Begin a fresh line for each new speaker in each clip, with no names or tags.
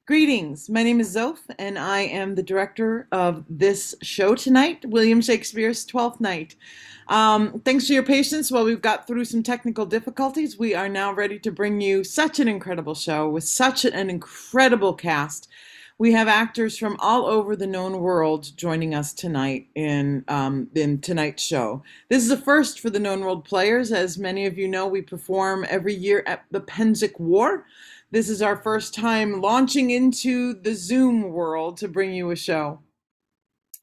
Greetings. My name is Zoph, and I am the director of this show tonight, William Shakespeare's Twelfth Night. Thanks for your patience while we've got through some technical difficulties. We are now ready to bring you such an incredible show with such an incredible cast. We have actors from all over the known world joining us tonight in tonight's show. This is a first for the known world players. As many of you know, we perform every year at the Penzic War. This is our first time launching into the Zoom world to bring you a show.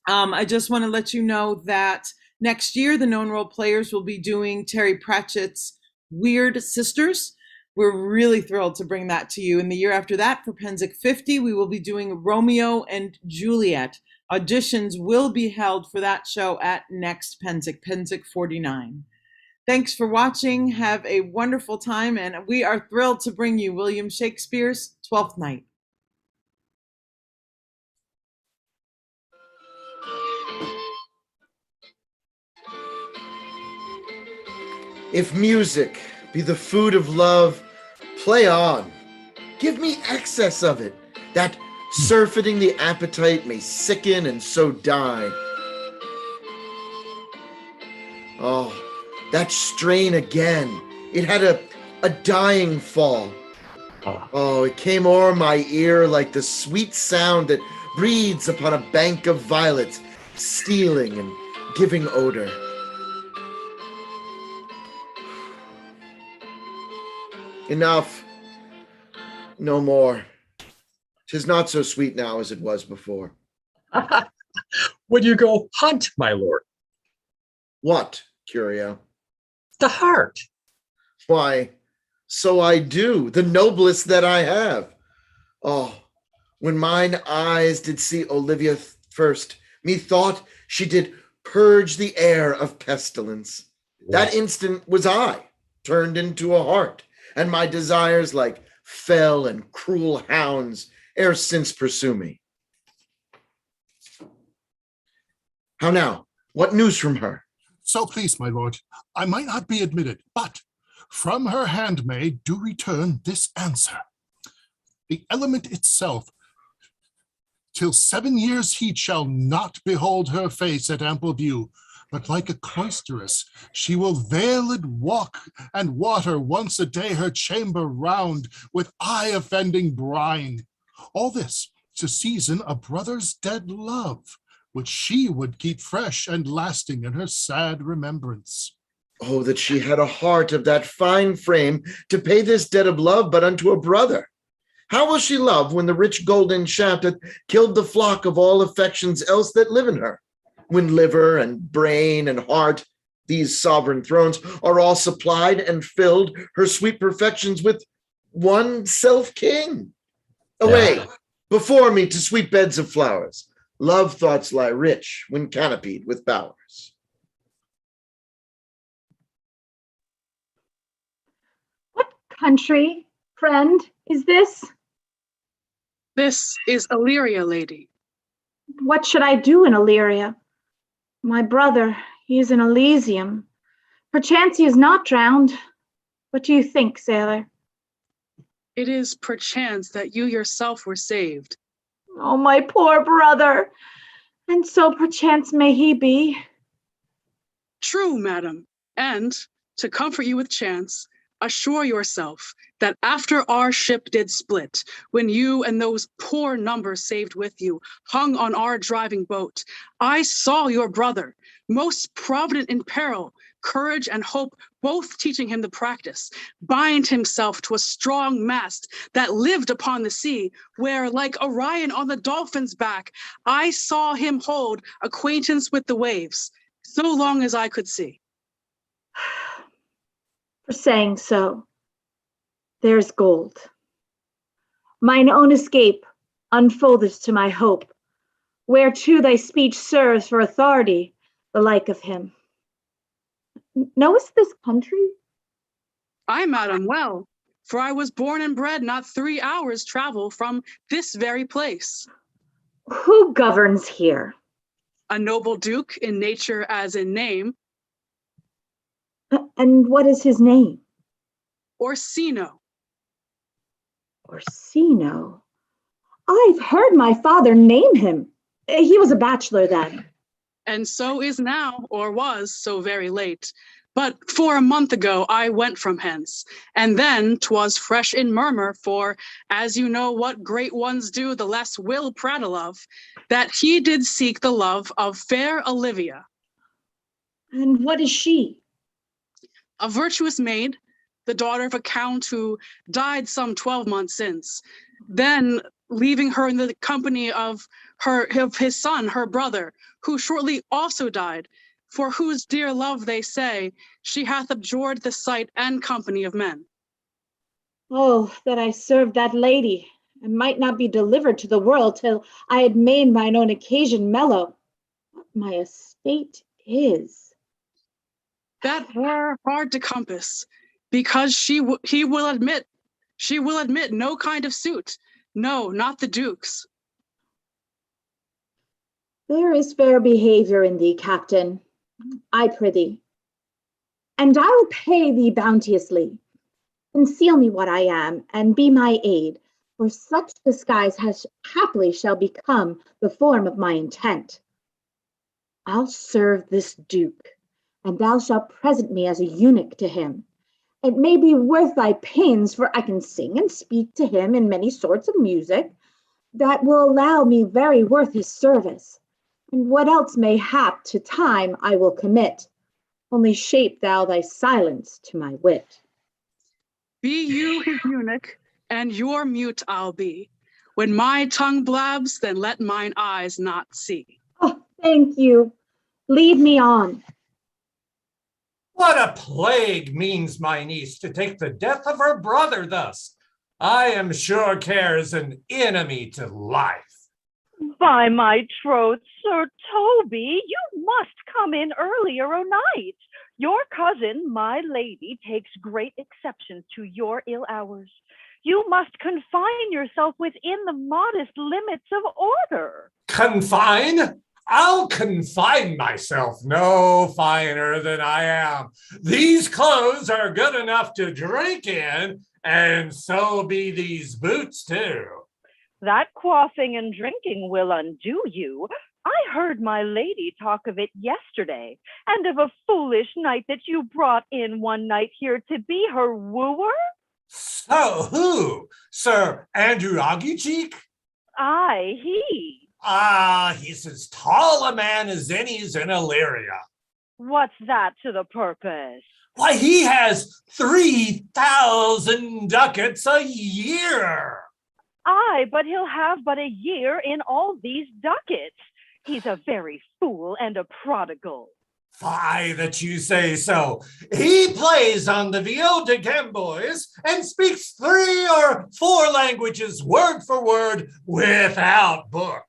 I just want to let you know that next year, the known world players will be doing Terry Pratchett's Weird Sisters. We're really thrilled to bring that to you. And the year after that, for Penzic 50, we will be doing Romeo and Juliet. Auditions will be held for that show at next Penzic 49. Thanks for watching. Have a wonderful time, and we are thrilled to bring you William Shakespeare's Twelfth Night.
If music be the food of love, play on. Give me excess of it, that surfeiting the appetite may sicken and so die. Oh, that strain again. It had a dying fall. Oh, it came o'er my ear like the sweet sound that breathes upon a bank of violets, stealing and giving odor. Enough. No more. 'Tis not so sweet now as it was before.
Would you go hunt, my lord?
What, Curio?
The heart.
Why, so I do, the noblest that I have. Oh, when mine eyes did see Olivia first, methought she did purge the air of pestilence. That instant was I turned into a hart, and my desires like fell and cruel hounds ere since pursue me. How now? What news from her?
So please, my lord, I might not be admitted, but from her handmaid do return this answer. The element itself, till 7 years heat shall not behold her face at ample view, but like a cloisteress, she will veiled walk and water once a day her chamber round with eye-offending brine. All this to season a brother's dead love, which she would keep fresh and lasting in her sad remembrance.
Oh, that she had a heart of that fine frame to pay this debt of love but unto a brother. How will she love when the rich golden shaft hath killed the flock of all affections else that live in her? When liver and brain and heart, these sovereign thrones, are all supplied and filled her sweet perfections with one self-king? Away, before me to sweet beds of flowers. Love thoughts lie rich when canopied with bowers.
What country, friend, is this?
This is Illyria, lady.
What should I do in Illyria? My brother, he is in Elysium. Perchance he is not drowned. What do you think, sailor?
It is perchance that you yourself were saved.
Oh, my poor brother. And so perchance may he be.
True, madam. And, to comfort you with chance, assure yourself that after our ship did split, when you and those poor numbers saved with you hung on our driving boat, I saw your brother, most provident in peril, courage and hope both teaching him the practice, bind himself to a strong mast that lived upon the sea, where, like Orion on the dolphin's back, I saw him hold acquaintance with the waves, so long as I could see.
For saying so, there's gold. Mine own escape unfoldeth to my hope, whereto thy speech serves for authority, the like of him. Knowest this country?
Ay, madam, well, for I was born and bred not 3 hours' travel from this very place.
Who governs here?
A noble duke in nature as in name.
And what is his name?
Orsino.
Orsino. I've heard my father name him. He was a bachelor then.
And so is now, or was so very late. But 4 months ago I went from hence, and then 'twas fresh in murmur, for, as you know what great ones do, the less will prattle of, that he did seek the love of fair Olivia.
And what is she?
A virtuous maid, the daughter of a count who died some 12 months since, then leaving her in the company of his son, her brother, who shortly also died, for whose dear love, they say, she hath abjured the sight and company of men.
Oh, that I served that lady, and might not be delivered to the world till I had made mine own occasion mellow. What my estate is.
That were hard to compass, because she will admit no kind of suit, no, not the Duke's.
There is fair behavior in thee, captain, I prithee, and I will pay thee bounteously. Conceal me what I am, and be my aid, for such disguise has haply shall become the form of my intent. I'll serve this Duke, and thou shalt present me as a eunuch to him. It may be worth thy pains, for I can sing and speak to him in many sorts of music that will allow me very worth his service. And what else may hap to time I will commit. Only shape thou thy silence to my wit.
Be you his eunuch, and your mute I'll be. When my tongue blabs, then let mine eyes not see.
Oh, thank you. Lead me on.
What a plague means my niece to take the death of her brother thus? I am sure care's an enemy to life.
By my troth, Sir Toby, you must come in earlier o' night. Your cousin, my lady, takes great exception to your ill hours. You must confine yourself within the modest limits of order.
Confine? I'll confine myself no finer than I am. These clothes are good enough to drink in, and so be these boots too.
That quaffing and drinking will undo you. I heard my lady talk of it yesterday, and of a foolish knight that you brought in one night here to be her wooer.
So who? Sir Andrew Aguecheek?
Aye, he.
Ah, he's as tall a man as any's in Illyria.
What's that to the purpose?
Why, he has 3,000 ducats a year.
Aye, but he'll have but a year in all these ducats. He's a very fool and a prodigal.
Fie that you say so. He plays on the viol de gamboys and speaks 3 or 4 languages word for word without book.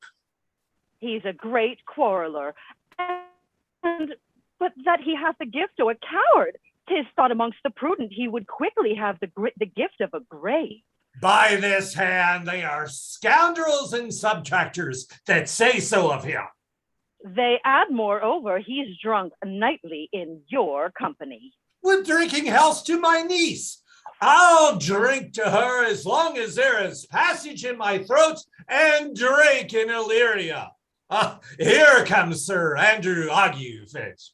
He's a great quarreler, but that he hath the gift o' a coward. 'Tis thought amongst the prudent he would quickly have the gift of a grave.
By this hand, they are scoundrels and subtractors that say so of him.
They add, moreover, he's drunk nightly in your company.
With drinking health to my niece, I'll drink to her as long as there is passage in my throat and drink in Illyria. Here comes Sir Andrew Aguecheek.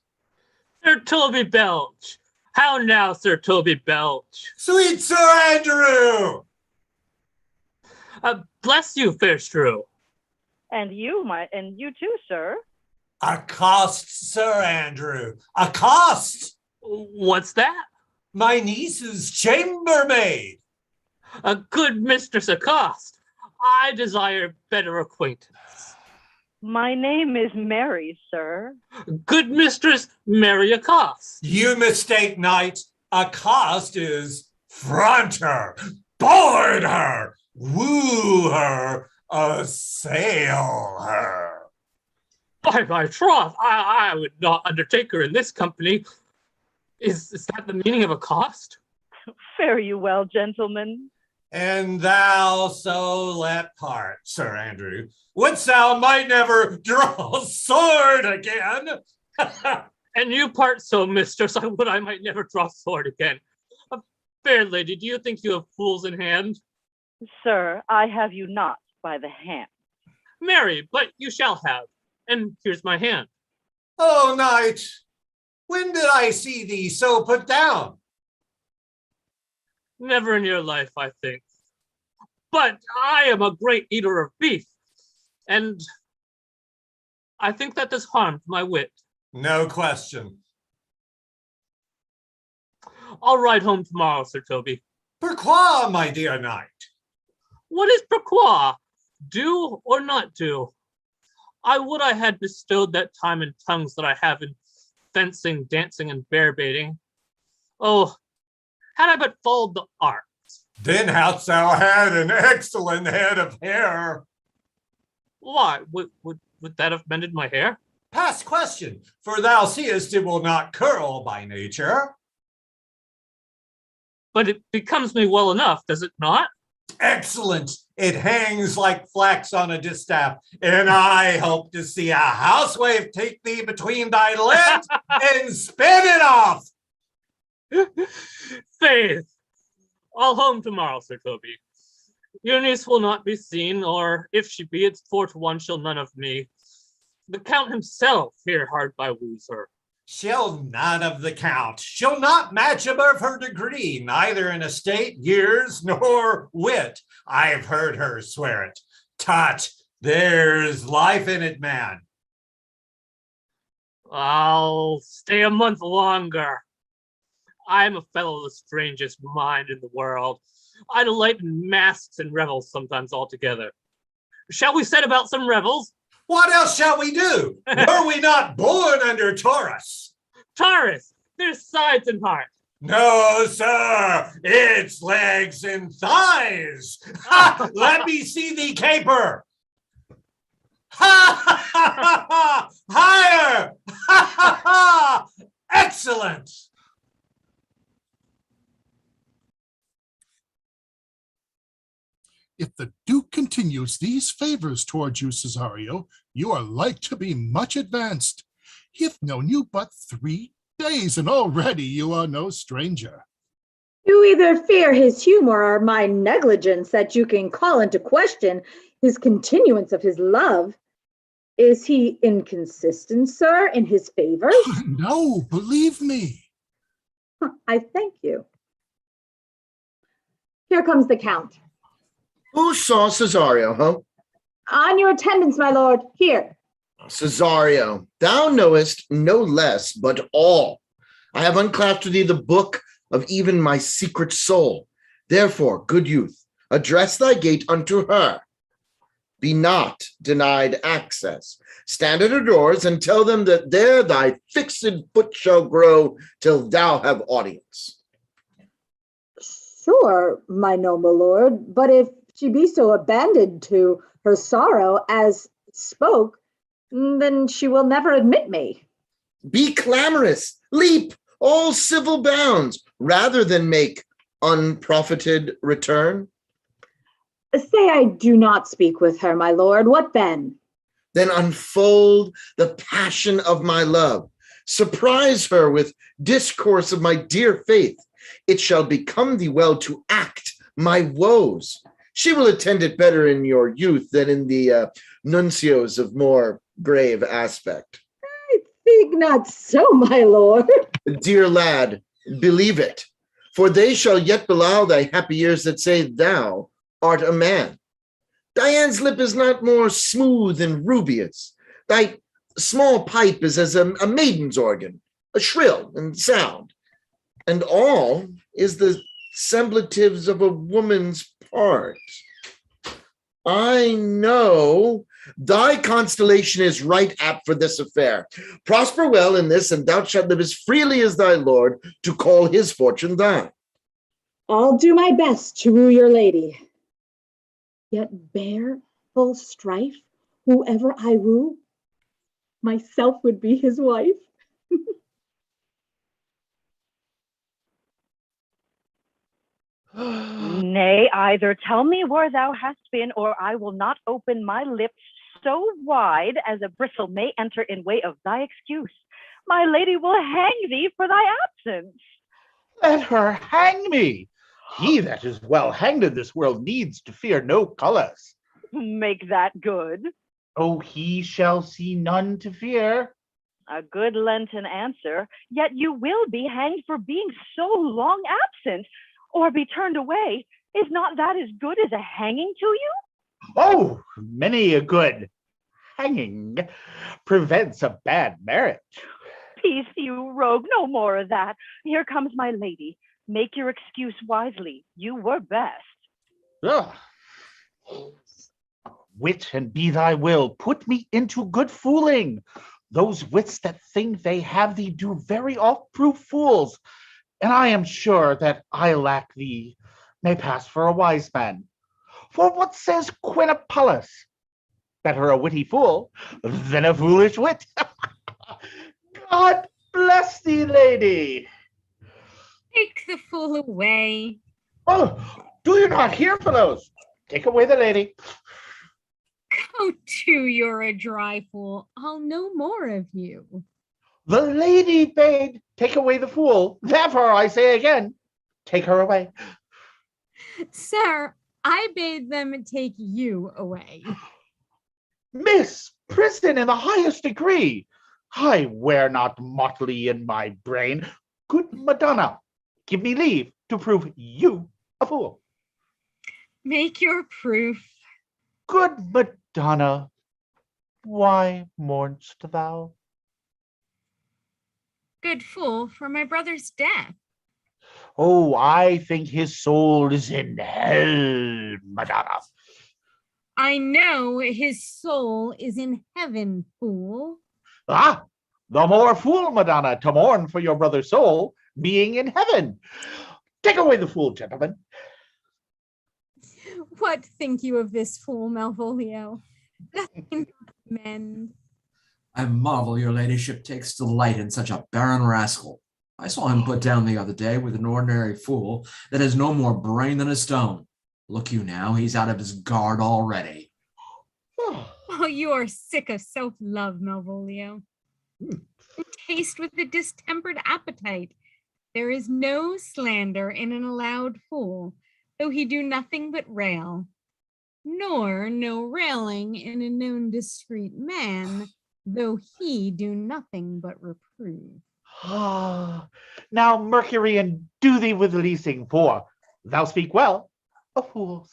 Sir Toby Belch. How now, Sir Toby Belch?
Sweet Sir Andrew!
Bless you, fair shrew.
And you too, sir.
Accost, Sir Andrew. Accost!
What's that?
My niece's chambermaid.
A good mistress accost. I desire better acquaintance.
My name is Mary, sir.
Good mistress Mary accost.
You mistake, knight. Accost is front her, board her, woo her, assail her.
By my troth, I would not undertake her in this company. Is that the meaning of accost?
Fare you well, gentlemen.
And thou so let part, Sir Andrew. Wouldst thou might never draw sword again?
And you part so, mistress, I would I might never draw sword again. Fair lady, do you think you have fools in hand?
Sir, I have you not. by the hand.
Marry, but you shall have. And here's my hand.
Oh, knight, when did I see thee so put down?
Never in your life, I think. But I am a great eater of beef, and I think that has harmed my wit.
No question.
I'll ride home tomorrow, Sir Toby.
Pourquoi, my dear knight?
What is pourquoi? Do or not do? I would I had bestowed that time and tongues that I have in fencing, dancing, and bear baiting. Oh, had I but followed the art.
Then hadst thou had an excellent head of hair.
Why, would that have mended my hair?
Past question, for thou seest it will not curl by nature.
But it becomes me well enough, does it not?
Excellent. It hangs like flax on a distaff, and I hope to see a housewife take thee between thy legs and spin it off.
Faith, I'll home tomorrow, Sir Toby. Your niece will not be seen, or if she be, it's 4 to 1 she'll none of me. The Count himself here hard by woos her.
She'll none of the Count. She'll not match above her degree, neither in estate, years, nor wit. I've heard her swear it. Tut, there's life in it, man.
I'll stay a month longer. I'm a fellow of the strangest mind in the world. I delight in masks and revels sometimes altogether. Shall we set about some revels?
What else shall we do? Were we not born under Taurus?
Taurus, there's sides and heart.
No, sir, it's legs and thighs. Ha! Let me see thee caper. Ha ha ha ha! Higher! Ha ha ha! Excellent.
If the Duke continues these favors towards you, Cesario, you are like to be much advanced. He hath known you but 3 days, and already you are no stranger.
You either fear his humor or my negligence that you can call into question his continuance of his love. Is he inconsistent, sir, in his favors?
No, believe me.
I thank you. Here comes the Count.
Who saw Cesario, huh?
On your attendance, my lord, here.
Cesario, thou knowest no less, but all. I have unclasped to thee the book of even my secret soul. Therefore, good youth, address thy gate unto her. Be not denied access. Stand at her doors and tell them that there thy fixed foot shall grow till thou have audience.
Sure, my noble lord, but if she be so abandoned to her sorrow as spoke, then she will never admit me.
Be clamorous, leap all civil bounds, rather than make unprofited return.
Say I do not speak with her, my lord, what then?
Then unfold the passion of my love. Surprise her with discourse of my dear faith. It shall become thee well to act my woes. She will attend it better in your youth than in the nuncios of more grave aspect.
I think not so, my lord.
Dear lad, believe it, for they shall yet below thy happy years that say thou art a man. Diane's lip is not more smooth and rubious. Thy small pipe is as a maiden's organ, a shrill and sound, and all is the semblatives of a woman's part. I know thy constellation is right apt for this affair. Prosper well in this, and thou shalt live as freely as thy lord to call his fortune thine.
I'll do my best to woo your lady. Yet bear full strife, whoever I woo, myself would be his wife.
Nay, either tell me where thou hast been, or I will not open my lips so wide as a bristle may enter in way of thy excuse. My lady will hang thee for thy absence.
Let her hang me. He that is well hanged in this world needs to fear no colors.
Make that good.
Oh, he shall see none to fear.
A good Lenten answer, yet you will be hanged for being so long absent, or be turned away. Is not that as good as a hanging to you?
Oh, many a good hanging prevents a bad marriage.
Peace, you rogue, no more of that. Here comes my lady. Make your excuse wisely. You were best.
Ugh. Wit and be thy will, put me into good fooling. Those wits that think they have thee do very oft prove fools, and I am sure that I lack thee may pass for a wise man. For what says Quinipulus? Better a witty fool than a foolish wit. God bless thee, lady.
Take the fool away.
Oh, do you not hear, fellows? Take away the lady.
Go to, you're a dry fool. I'll know more of you.
The lady bade take away the fool. Therefore, I say again, take her away.
Sir, I bade them take you away.
Miss, prison in the highest degree. I wear not motley in my brain. Good Madonna, give me leave to prove you a fool.
Make your proof.
Good Madonna, why mourn'st thou?
Good fool, for my brother's death.
Oh, I think his soul is in hell, Madonna.
I know his soul is in heaven, fool.
Ah, the more fool, Madonna, to mourn for your brother's soul being in heaven. Take away the fool, gentlemen.
What think you of this fool, Malvolio? Nothing to mend.
I marvel your ladyship takes delight in such a barren rascal. I saw him put down the other day with an ordinary fool that has no more brain than a stone. Look you now, he's out of his guard already.
Oh, you are sick of self-love, Malvolio. Taste with a distempered appetite. There is no slander in an allowed fool, though he do nothing but rail, nor no railing in a known discreet man, though he do nothing but reprove.
Ah, now Mercury do thee with leasing, for thou speak well of fools.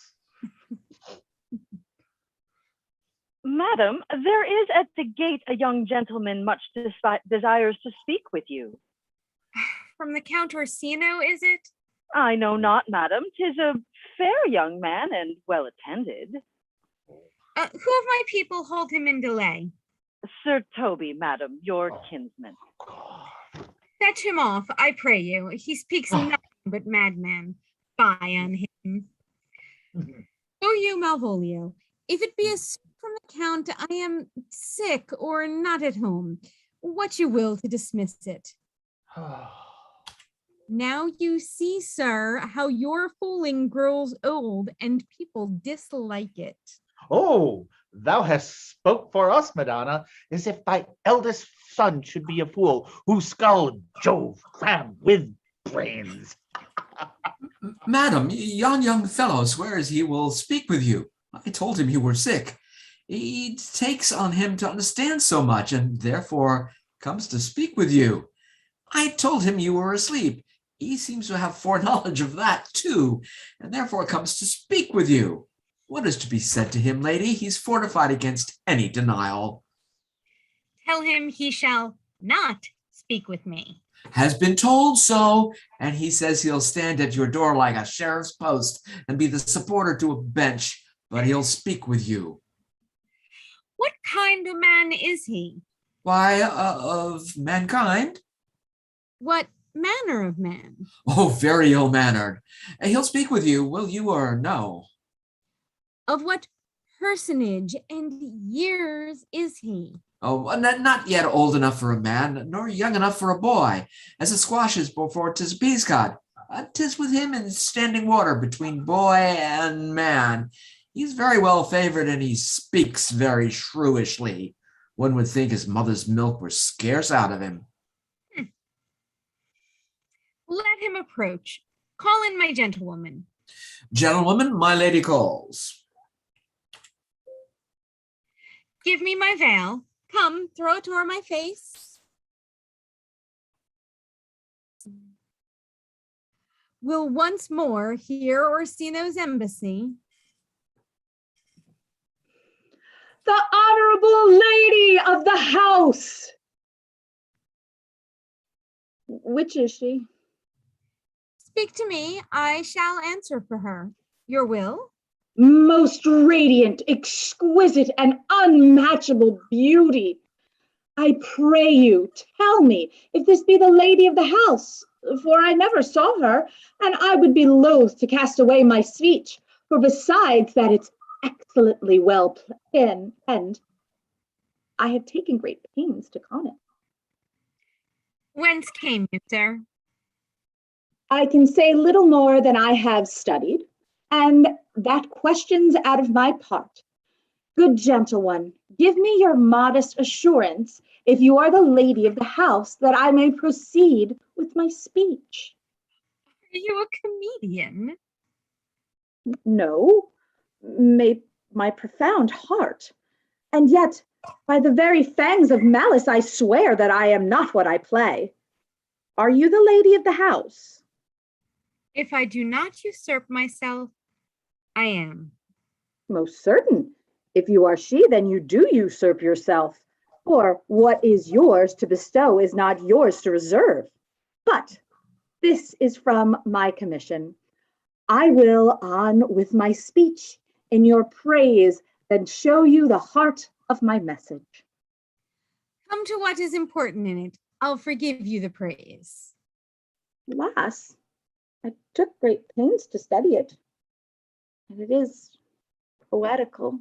Madam, there is at the gate a young gentleman much desires to speak with you.
From the Count Orsino, is it?
I know not, madam. 'Tis a fair young man and well attended.
Who of my people hold him in delay?
Sir Toby, madam, your kinsman.
Fetch him off, I pray you. He speaks nothing but madman. Fie on him. Go you, Malvolio. If it be a suit from the Count, I am sick or not at home. What you will to dismiss it. Now you see, sir, how your fooling grows old and people dislike it.
Oh, thou hast spoke for us, Madonna, as if thy eldest son should be a fool, whose skull Jove crammed with brains.
Madam, yon young fellow swears he will speak with you. I told him you were sick. It takes on him to understand so much, and therefore comes to speak with you. I told him you were asleep. He seems to have foreknowledge of that too, and therefore comes to speak with you. What is to be said to him, lady? He's fortified against any denial.
Tell him he shall not speak with me.
Has been told so, and he says he'll stand at your door like a sheriff's post and be the supporter to a bench, but he'll speak with you.
What kind of man is he?
Why, of mankind?
What manner of man?
Oh, very ill-mannered. He'll speak with you, will you or no?
Of what personage and years is he?
Oh, not yet old enough for a man, nor young enough for a boy, as a squash is before 'tis a peascod. 'Tis with him in standing water between boy and man. He's very well favored, and he speaks very shrewishly. One would think his mother's milk were scarce out of him.
Let him approach. Call in my gentlewoman.
Gentlewoman, my lady calls.
Give me my veil. Come, throw it o'er my face. Will once more hear Orsino's embassy.
The honorable lady of the house. Which is she?
Speak to me, I shall answer for her. Your will?
Most radiant, exquisite, and unmatchable beauty. I pray you, tell me if this be the lady of the house, for I never saw her, and I would be loath to cast away my speech, for besides that it's excellently well penned, I have taken great pains to con it.
Whence came you, sir?
I can say little more than I have studied, and that questions out of my part. Good gentle one, give me your modest assurance, if you are the lady of the house, that I may proceed with my speech.
Are you a comedian?
No, my profound heart. And yet, by the very fangs of malice, I swear that I am not what I play. Are you the lady of the house?
If I do not usurp myself, I am.
Most certain. If you are she, then you do usurp yourself. For what is yours to bestow is not yours to reserve. But this is from my commission. I will on with my speech in your praise, then show you the heart of my message.
Come to what is important in it. I'll forgive you the praise.
Alas, I took great pains to study it, and it is poetical.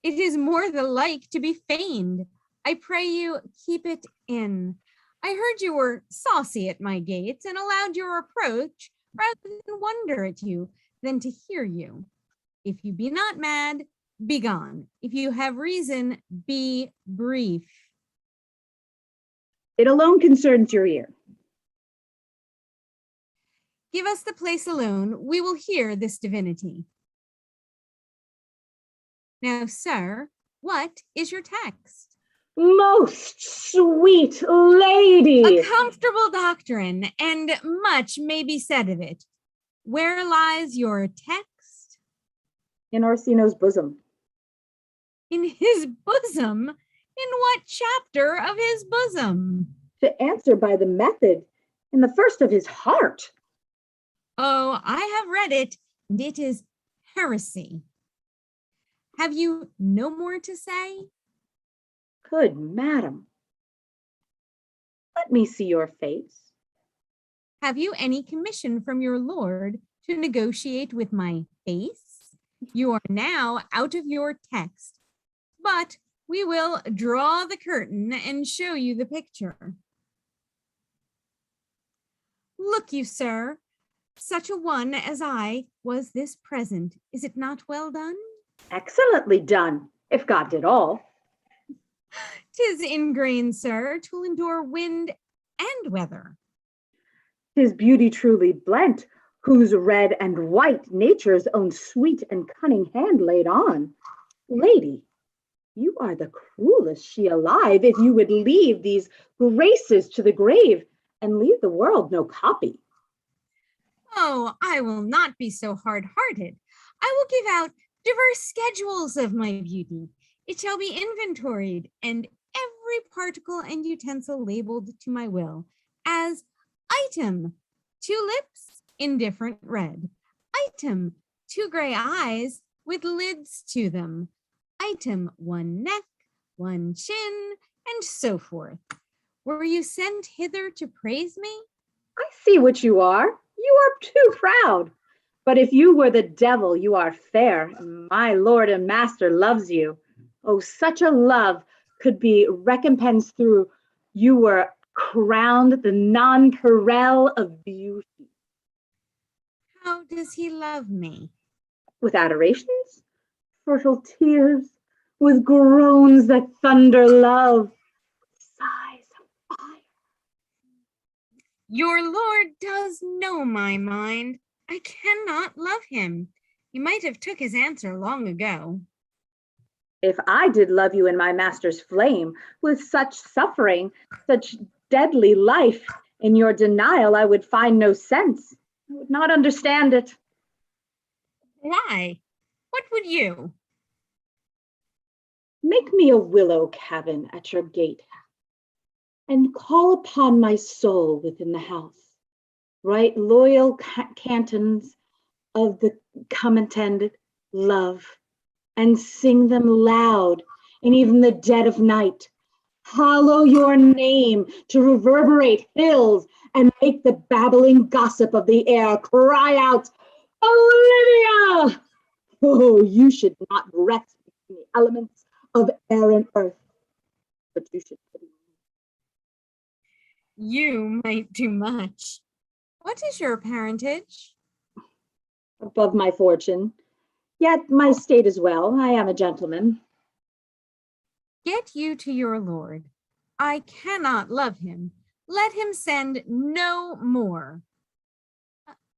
It is more the like to be feigned. I pray you keep it in. I heard you were saucy at my gates and allowed your approach rather than wonder at you than to hear you. If you be not mad, be gone. If you have reason, be brief.
It alone concerns your ear.
Give us the place alone. We will hear this divinity. Now, sir, what is your text?
Most sweet lady.
A comfortable doctrine, and much may be said of it. Where lies your text?
In Orsino's bosom.
In his bosom? In what chapter of his bosom?
To answer by the method, in the first of his heart.
Oh, I have read it, and it is heresy. Have you no more to say?
Good madam. Let me see your face.
Have you any commission from your lord to negotiate with my face? You are now out of your text, but we will draw the curtain and show you the picture. Look you, sir, such a one as I was this present. Is it not well done?
Excellently done, if God did all.
'Tis ingrain, sir, 'twill endure wind and weather.
'Tis beauty truly blent, whose red and white nature's own sweet and cunning hand laid on. Lady, you are the cruelest she alive, if you would leave these graces to the grave and leave the world no copy.
Oh, I will not be so hard-hearted. I will give out diverse schedules of my beauty. It shall be inventoried, and every particle and utensil labeled to my will as item, 2 lips, indifferent red. Item, 2 gray eyes with lids to them. Item, 1 neck, 1 chin, and so forth. Were you sent hither to praise me?
I see what you are. You are too proud. But if you were the devil, you are fair. My lord and master loves you. Oh, such a love could be recompensed through you were crowned the nonpareil of beauty.
How does he love me?
With adorations, fertile tears, with groans that thunder love, sighs of fire.
Your lord does know my mind. I cannot love him. He might have took his answer long ago.
If I did love you in my master's flame, with such suffering, such deadly life, in your denial I would find no sense. I would not understand it.
Why? What would you?
Make me a willow cabin at your gate, and call upon my soul within the house. Write loyal cantons of the come attended love, and sing them loud in even the dead of night. Hallow your name to reverberate hills and make the babbling gossip of the air cry out, Olivia! Oh, you should not rest between the elements of air and earth, but you should pity me.
You might do much. What is your parentage?
Above my fortune, yet my state is well. I am a gentleman.
Get you to your lord. I cannot love him. Let him send no more.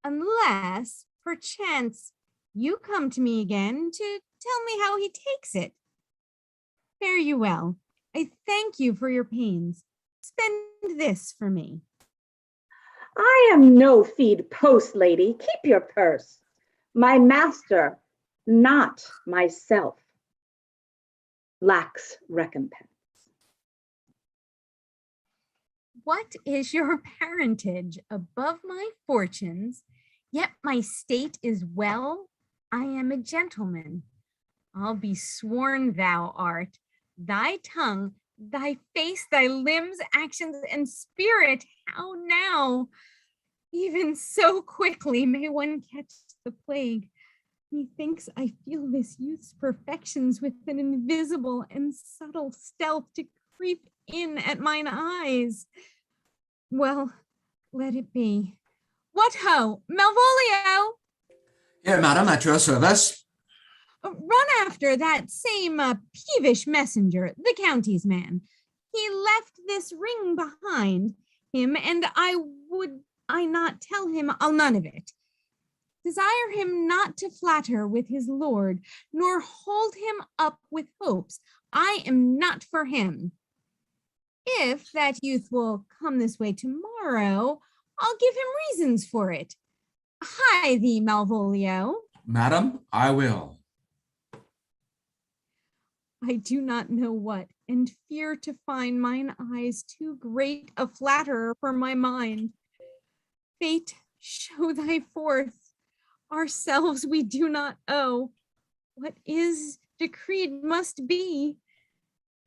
Unless, perchance, you come to me again to tell me how he takes it. Fare you well. I thank you for your pains. Spend this for me.
I am no feed post, lady. Keep your purse. My master, not myself, lacks recompense.
What is your parentage above my fortunes? Yet my state is well. I am a gentleman. I'll be sworn thou art. Thy tongue, thy face, thy limbs, actions, and spirit, how now? Even so quickly may one catch the plague. Methinks I feel this youth's perfections with an invisible and subtle stealth to creep in at mine eyes. Well, let it be. What ho, Malvolio!
Here, madam, at your service.
Run after that same peevish messenger, the county's man. He left this ring behind him, and would I not tell him I'll none of it. Desire him not to flatter with his lord, nor hold him up with hopes. I am not for him. If that youth will come this way tomorrow, I'll give him reasons for it. Hie thee, Malvolio.
Madam, I will.
I do not know what, and fear to find mine eyes too great a flatterer for my mind. Fate, show thy forth. Ourselves we do not owe. What is decreed must be,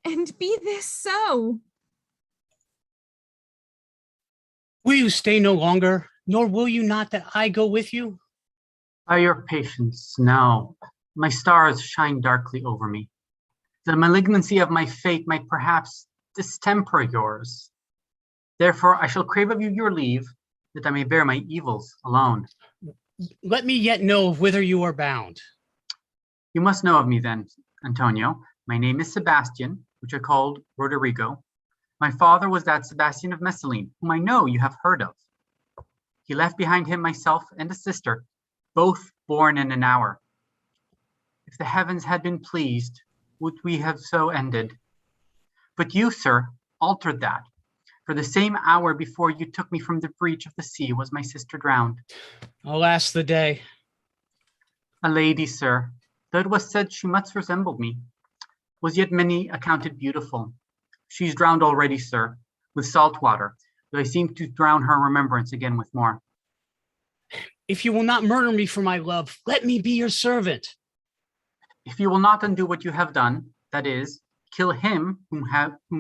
and be this so.
Will you stay no longer, nor will you not that I go with you?
By your patience, now, my stars shine darkly over me. The malignancy of my fate might perhaps distemper yours. Therefore, I shall crave of you your leave, that I may bear my evils alone.
Let me yet know of whither you are bound.
You must know of me then, Antonio. My name is Sebastian, which I called Roderigo. My father was that Sebastian of Messalene, whom I know you have heard of. He left behind him myself and a sister, both born in an hour. If the heavens had been pleased, would we have so ended? But you, sir, altered that. For the same hour before you took me from the breach of the sea was my sister drowned.
Alas, the day.
A lady, sir, though it was said she much resembled me, was yet many accounted beautiful. She's drowned already, sir, with salt water, though I seem to drown her remembrance again with more.
If you will not murder me for my love, let me be your servant.
If you will not undo what you have done, that is, kill him whom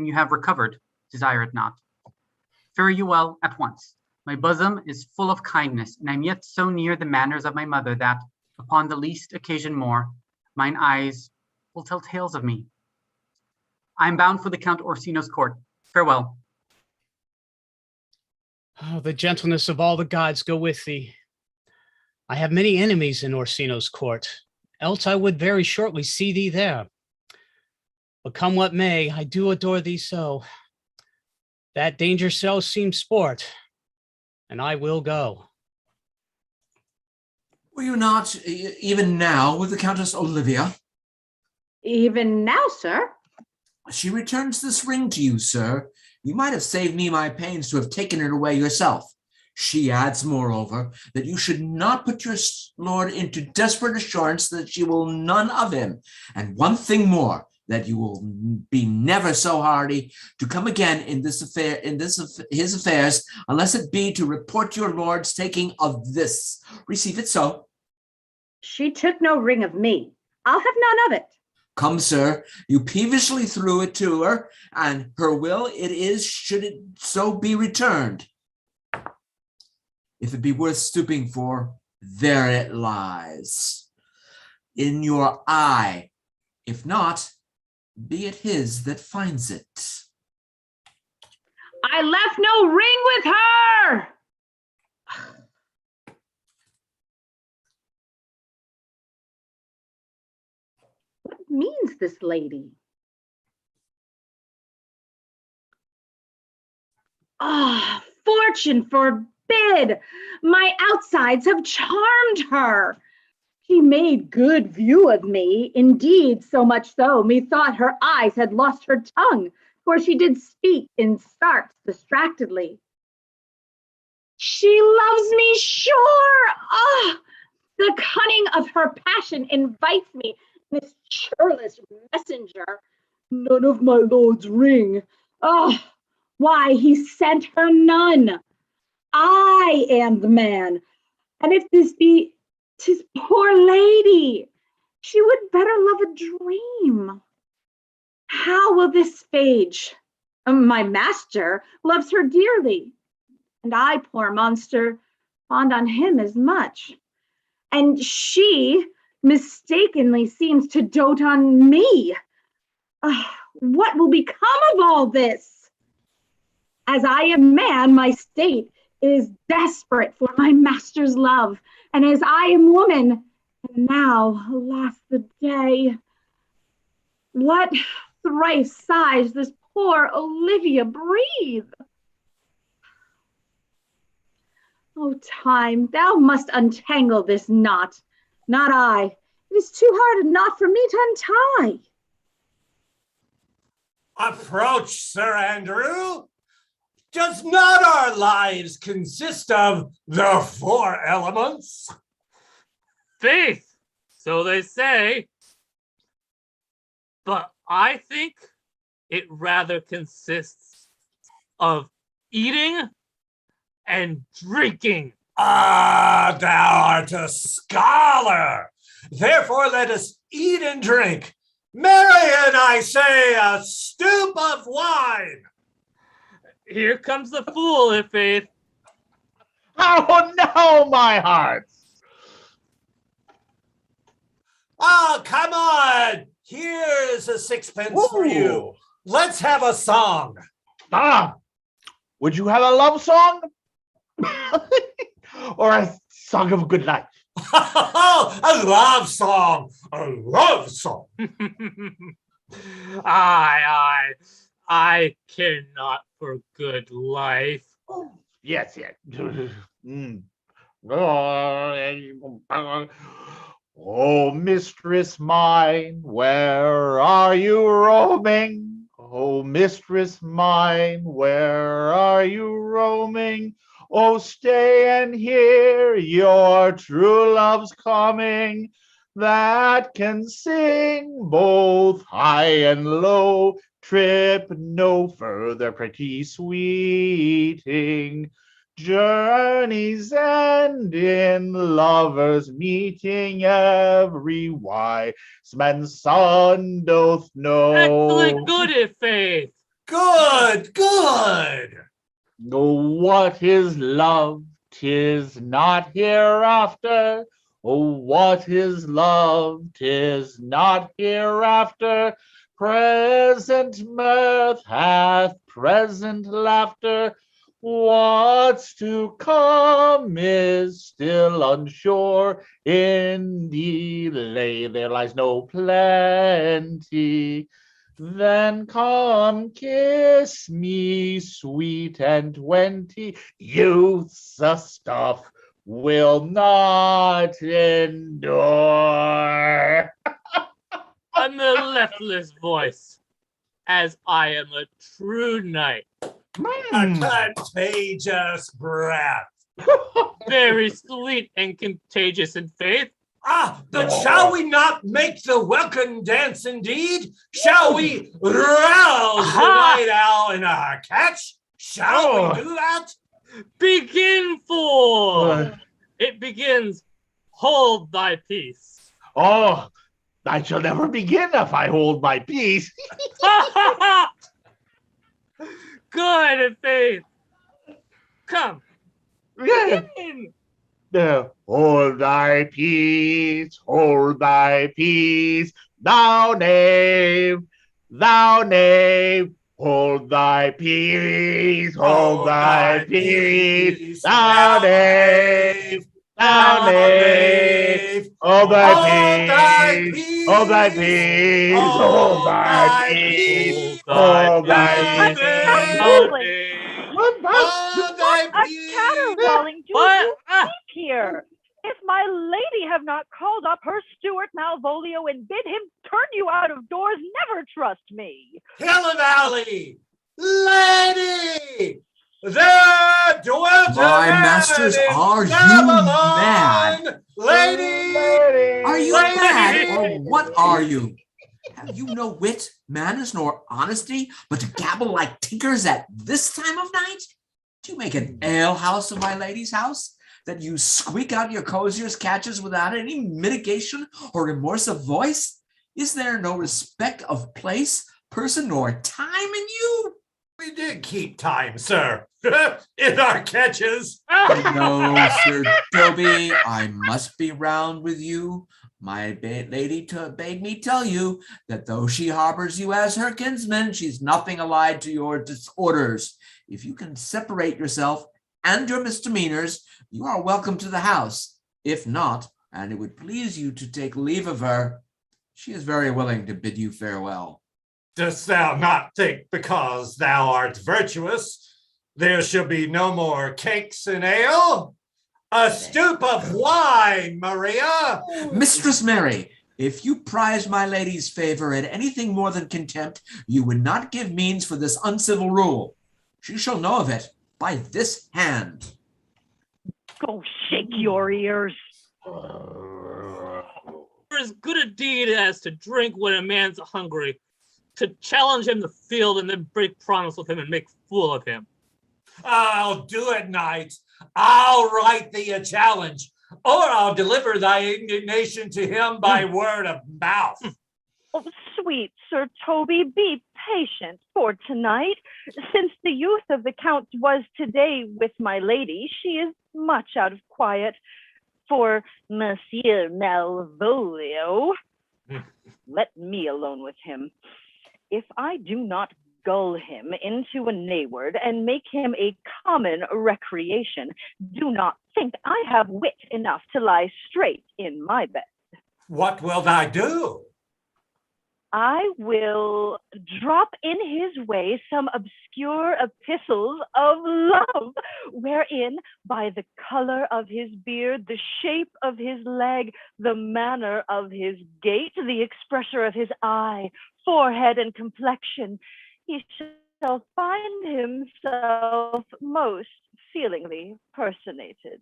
you have recovered, desire it not. Fare you well at once. My bosom is full of kindness, and I am yet so near the manners of my mother that, upon the least occasion more, mine eyes will tell tales of me. I am bound for the Count Orsino's court. Farewell.
Oh, the gentleness of all the gods go with thee. I have many enemies in Orsino's court, else I would very shortly see thee there. But come what may, I do adore thee so. That danger cell seems sport, and I will go.
Were you not even now with the Countess Olivia?
Even now, sir.
She returns this ring to you, sir. You might have saved me my pains to have taken it away yourself. She adds, moreover, that you should not put your lord into desperate assurance that she will none of him. And one thing more, that you will be never so hardy to come again in this affair, his affairs, unless it be to report your lord's taking of this. Receive it so.
She took no ring of me. I'll have none of it.
Come, sir, you peevishly threw it to her, and her will it is should it so be returned. If it be worth stooping for, there it lies, in your eye. If not, be it his that finds it.
I left no ring with her. What means this lady? Ah, fortune forbid! My outsides have charmed her. She made good view of me, indeed, so much so, methought her eyes had lost her tongue, for she did speak in starts distractedly. She loves me, sure! Ah, the cunning of her passion invites me, this churlish messenger. None of my lord's ring. Ah, why, he sent her none. I am the man, and if this be 'tis poor lady, she would better love a dream. How will this phage? My master loves her dearly, and I, poor monster, fond on him as much. And she mistakenly seems to dote on me. What will become of all this? As I am man, my state is desperate for my master's love, and as I am woman, and now, alas the day, what thrice sighs this poor Olivia breathe? Oh, time, thou must untangle this knot, not I. It is too hard a knot for me to untie.
Approach, Sir Andrew. Does not our lives consist of the four elements?
Faith, so they say. But I think it rather consists of eating and drinking.
Ah, thou art a scholar. Therefore, let us eat and drink. Marion, I say, a stoup of wine.
Here comes the fool, if faith.
Oh no, my heart!
Oh, come on. Here's a sixpence for you. Let's have a song.
Ah, would you have a love song? Or a song of good night?
A love song. A love song.
I care not for good life.
Yes, yes. Oh, mistress mine, where are you roaming? Oh, mistress mine, where are you roaming? Oh, stay and hear your true love's coming, that can sing both high and low. Trip no further, pretty sweeting. Journeys end in lovers meeting, every wise man's son doth know.
Excellent, good, if faith.
Good, good.
Oh, what is love? 'Tis not hereafter. Oh, what is love? 'Tis not hereafter. Present mirth hath present laughter. What's to come is still unsure. In delay there lies no plenty. Then come kiss me, sweet and 20. Youth's a stuff will not endure.
a mellifluous voice, as I am a true knight.
A contagious breath.
Very sweet and contagious in faith.
But shall we not make the welcome dance indeed? Shall we rouse the night owl in our catch? Shall we do that?
Begin, fool! It begins, hold thy peace.
Oh, I shall never begin if I hold my peace.
Good in faith. Come. Begin.
Hold thy peace, thou knave, hold thy peace, hold thy peace, thou knave, hold thy peace, hold thy peace, hold thy peace, hold thy peace.
What a caterwauling do you keep here? If my lady have not called up her steward Malvolio and bid him turn you out of doors, never trust me.
Hill Valley, lady, there dwelt
My masters, are you mad?
Lady,
Are you mad, or what are you? Have you no wit, manners, nor honesty, but to gabble like tinkers at this time of night? Do you make an alehouse of my lady's house, that you squeak out your cosier's catches without any mitigation or remorse of voice? Is there no respect of place, person, nor time in you?
We did keep time, sir, in our catches.
No, Sir Dobie, I must be round with you. My lady bade me tell you that though she harbors you as her kinsman, she's nothing allied to your disorders. If you can separate yourself and your misdemeanors, you are welcome to the house. If not, and it would please you to take leave of her, she is very willing to bid you farewell.
Dost thou not think because thou art virtuous, there shall be no more cakes and ale? A stoup of wine, Maria!
Mistress Mary, if you prize my lady's favor at anything more than contempt, you would not give means for this uncivil rule. She shall know of it by this hand.
Go shake your ears.
For as good a deed as to drink when a man's hungry, to challenge him to field and then break promise with him and make fool of him.
I'll do it, knight. I'll write thee a challenge, or I'll deliver thy indignation to him by word of mouth.
Oh, sweet Sir Toby, be patient for tonight. Since the youth of the Count was today with my lady, she is much out of quiet. For Monsieur Malvolio, let me alone with him. If I do not gull him into a nayword and make him a common recreation, do not think I have wit enough to lie straight in my bed.
What will thou do?
I will drop in his way some obscure epistles of love, wherein by the color of his beard, the shape of his leg, the manner of his gait, the expression of his eye, forehead, and complexion, he shall find himself most feelingly personated.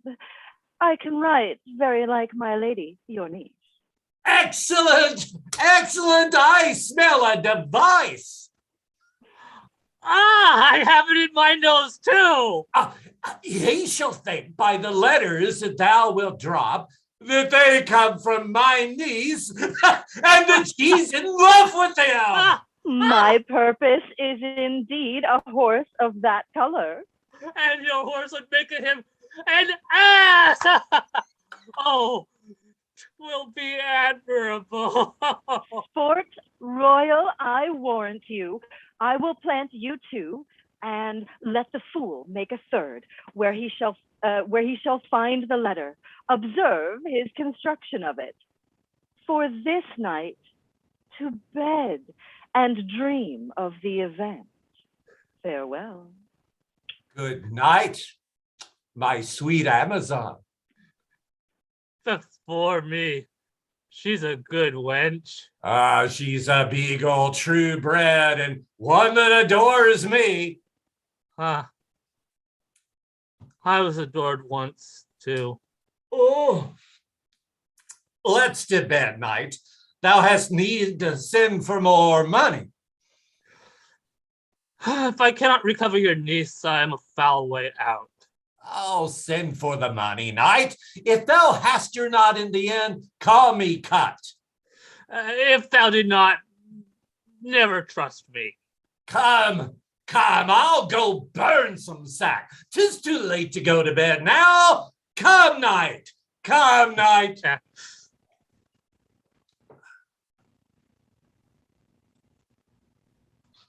I can write very like my lady, your niece.
Excellent! Excellent! I smell a device!
I have it in my nose too!
He shall think by the letters that thou wilt drop that they come from my niece and that she's in love with him!
My purpose is indeed a horse of that color.
And your horse would make him an ass! Oh, will be admirable.
Sport royal, I warrant you. I will plant you two, and let the fool make a third, where he shall find the letter. Observe his construction of it. For this night, to bed and dream of the event. Farewell.
Good night, my sweet Amazon.
That's for me. She's a good wench.
She's a beagle, true bred, and one that adores me.
I was adored once, too.
Oh, let's to bed, knight. Thou hast need to send for more money.
If I cannot recover your niece, I am a foul way out.
I'll send for the money, knight. If thou hast your not in the end, call me cut.
If thou did not, never trust me.
Come, I'll go burn some sack. 'Tis too late to go to bed now. Come, knight.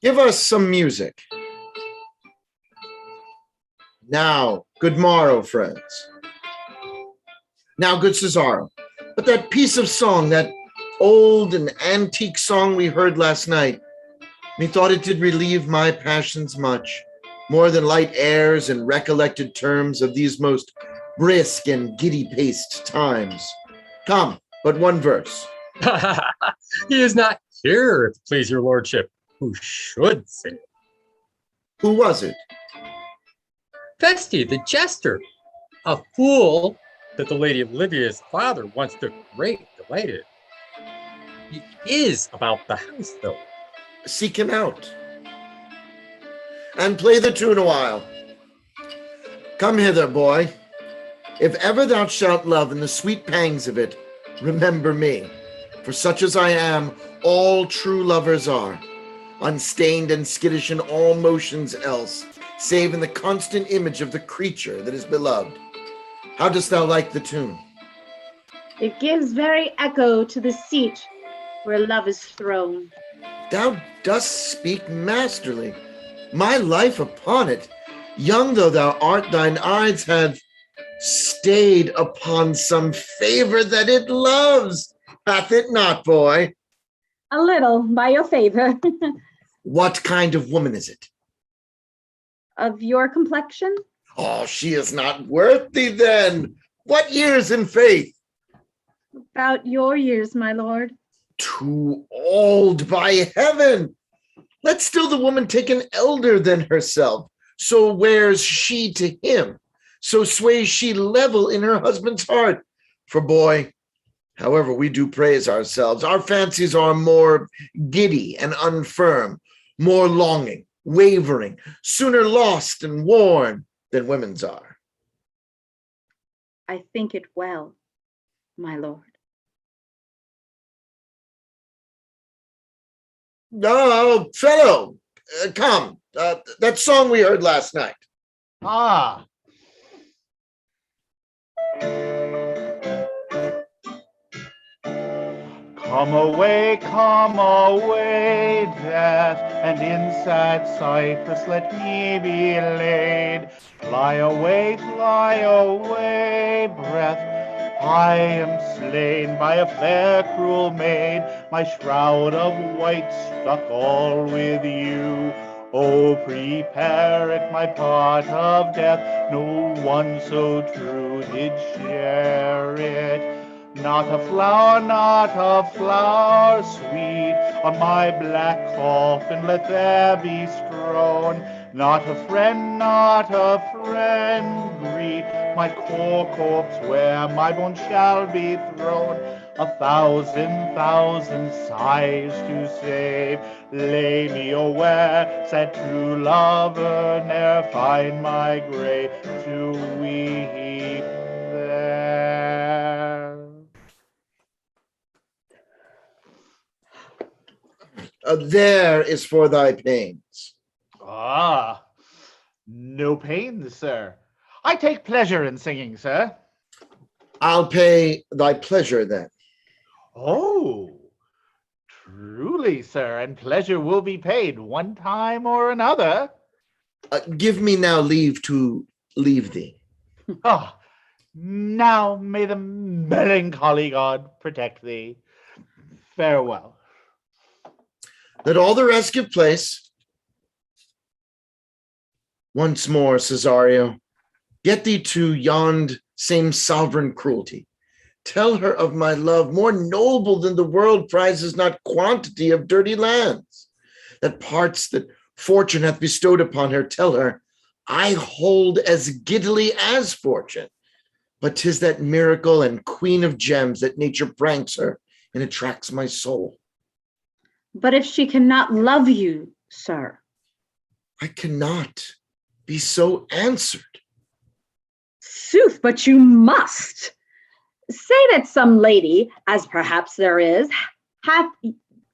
Give us some music. Now, good morrow, friends. Now, good Cesaro, but that piece of song, that old and antique song we heard last night, methought it did relieve my passions much, more than light airs and recollected terms of these most brisk and giddy-paced times. Come, but one verse.
He is not here, if it please your lordship. Who should sing it?
Who was it?
Festi, the jester. A fool that the Lady of Livia's father once took great delight in. He is about the house, though.
Seek him out. And play the tune a while. Come hither, boy. If ever thou shalt love in the sweet pangs of it, remember me. For such as I am, all true lovers are, unstained and skittish in all motions else, save in the constant image of the creature that is beloved. How dost thou like the tune?
It gives very echo to the seat where love is thrown.
Thou dost speak masterly. My life upon it, young though thou art, thine eyes have stayed upon some favor that it loves. Hath it not, boy?
A little, by your favor.
What kind of woman is it?
Of your complexion?
Oh, she is not worth thee then. What years in faith?
About your years, my lord.
Too old, by heaven. Let still the woman take an elder than herself. So wears she to him. So sways she level in her husband's heart. For boy, however we do praise ourselves, our fancies are more giddy and unfirm, more longing, wavering, sooner lost and worn than women's are.
I think it well, my lord.
Oh, fellow, come. That song we heard last night.
Ah. Come away, death, and in sad cypress let me be laid. Fly away, breath. I am slain by a fair, cruel maid, my shroud of white stuck all with you. Oh, prepare it, my part of death, no one so true did share it. Not a flower sweet, on my black coffin let there be strewn. Not a friend greet my poor corpse where my bones shall be thrown. 1,000 sighs to save, lay me away, said true lover, ne'er find my grave to weep there.
There is for thy pains.
Ah, no pain, sir. I take pleasure in singing, sir.
I'll pay thy pleasure then.
Oh, truly, sir, and pleasure will be paid one time or another.
Give me now leave to leave thee.
Ah, now may the melancholy god protect thee. Farewell.
Let all the rest give place. Once more, Cesario, get thee to yond same sovereign cruelty. Tell her of my love, more noble than the world prizes not quantity of dirty lands. That parts that fortune hath bestowed upon her, tell her, I hold as giddily as fortune, but 'tis that miracle and queen of gems that nature pranks her and attracts my soul.
But if she cannot love you, sir?
I cannot be so answered.
Sooth, but you must. Say that some lady, as perhaps there is, hath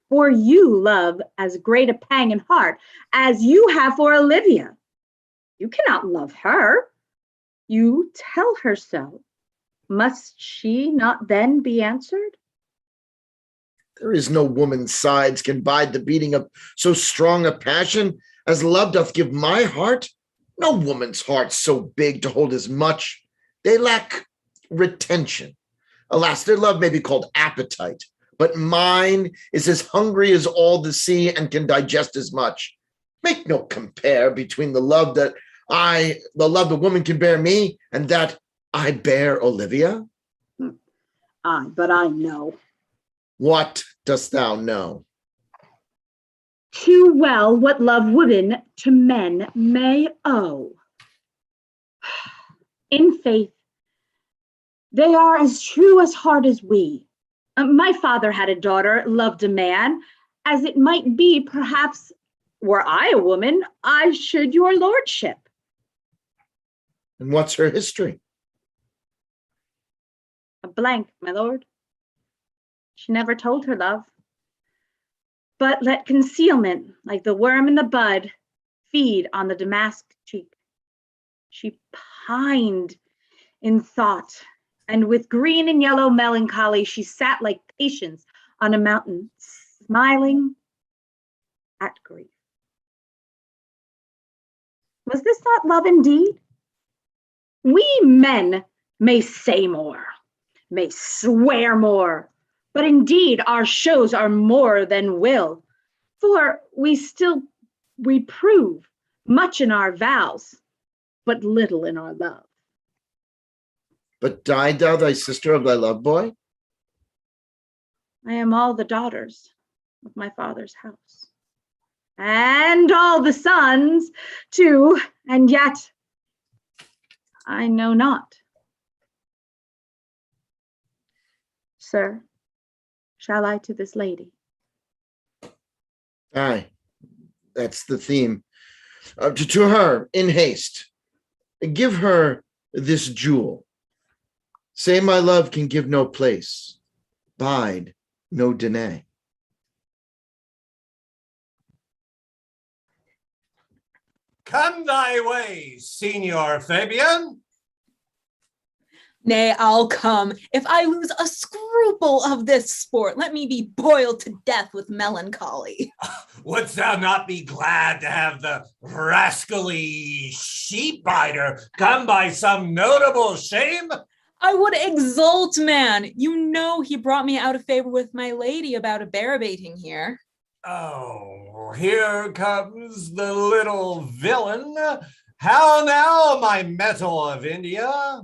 for you love as great a pang in heart as you have for Olivia. You cannot love her. You tell her so. Must she not then be answered?
There is no woman's sides can bide the beating of so strong a passion as love doth give my heart. No woman's heart so big to hold as much. They lack retention. Alas, their love may be called appetite, but mine is as hungry as all the sea and can digest as much. Make no compare between the love the woman can bear me and that I bear Olivia.
Aye, but I know.
What dost thou know?
Too well what love women to men may owe. In faith, they are as true as hard as we. My father had a daughter, loved a man, as it might be, perhaps, were I a woman, I should your lordship.
And what's her history?
A blank, my lord. She never told her love, but let concealment, like the worm in the bud, feed on the damask cheek. She pined in thought, and with green and yellow melancholy, she sat like Patience on a mountain, smiling at grief. Was this not love indeed? We men may say more, may swear more, but indeed our shows are more than will, for we prove much in our vows, but little in our love.
But died thou thy sister of thy love boy?
I am all the daughters of my father's house, and all the sons too, and yet I know not. Sir, shall I to this lady?
Aye, that's the theme. To her, in haste, give her this jewel. Say my love can give no place, bide no deny.
Come thy way, Signor Fabian.
Nay, I'll come. If I lose a scruple of this sport, let me be boiled to death with melancholy.
Wouldst thou not be glad to have the rascally sheep biter come by some notable shame?
I would exult, man. You know he brought me out of favor with my lady about a bear baiting here.
Oh, here comes the little villain. How now, my metal of India?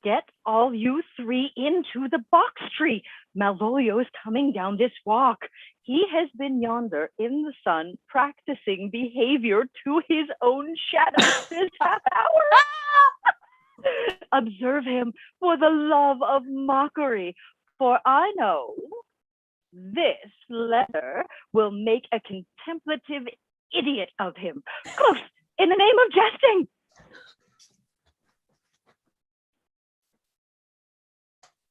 Get all you three into the box tree. Malvolio is coming down this walk. He has been yonder in the sun practicing behavior to his own shadow this half hour. Observe him for the love of mockery, for I know this letter will make a contemplative idiot of him. Close, in the name of jesting.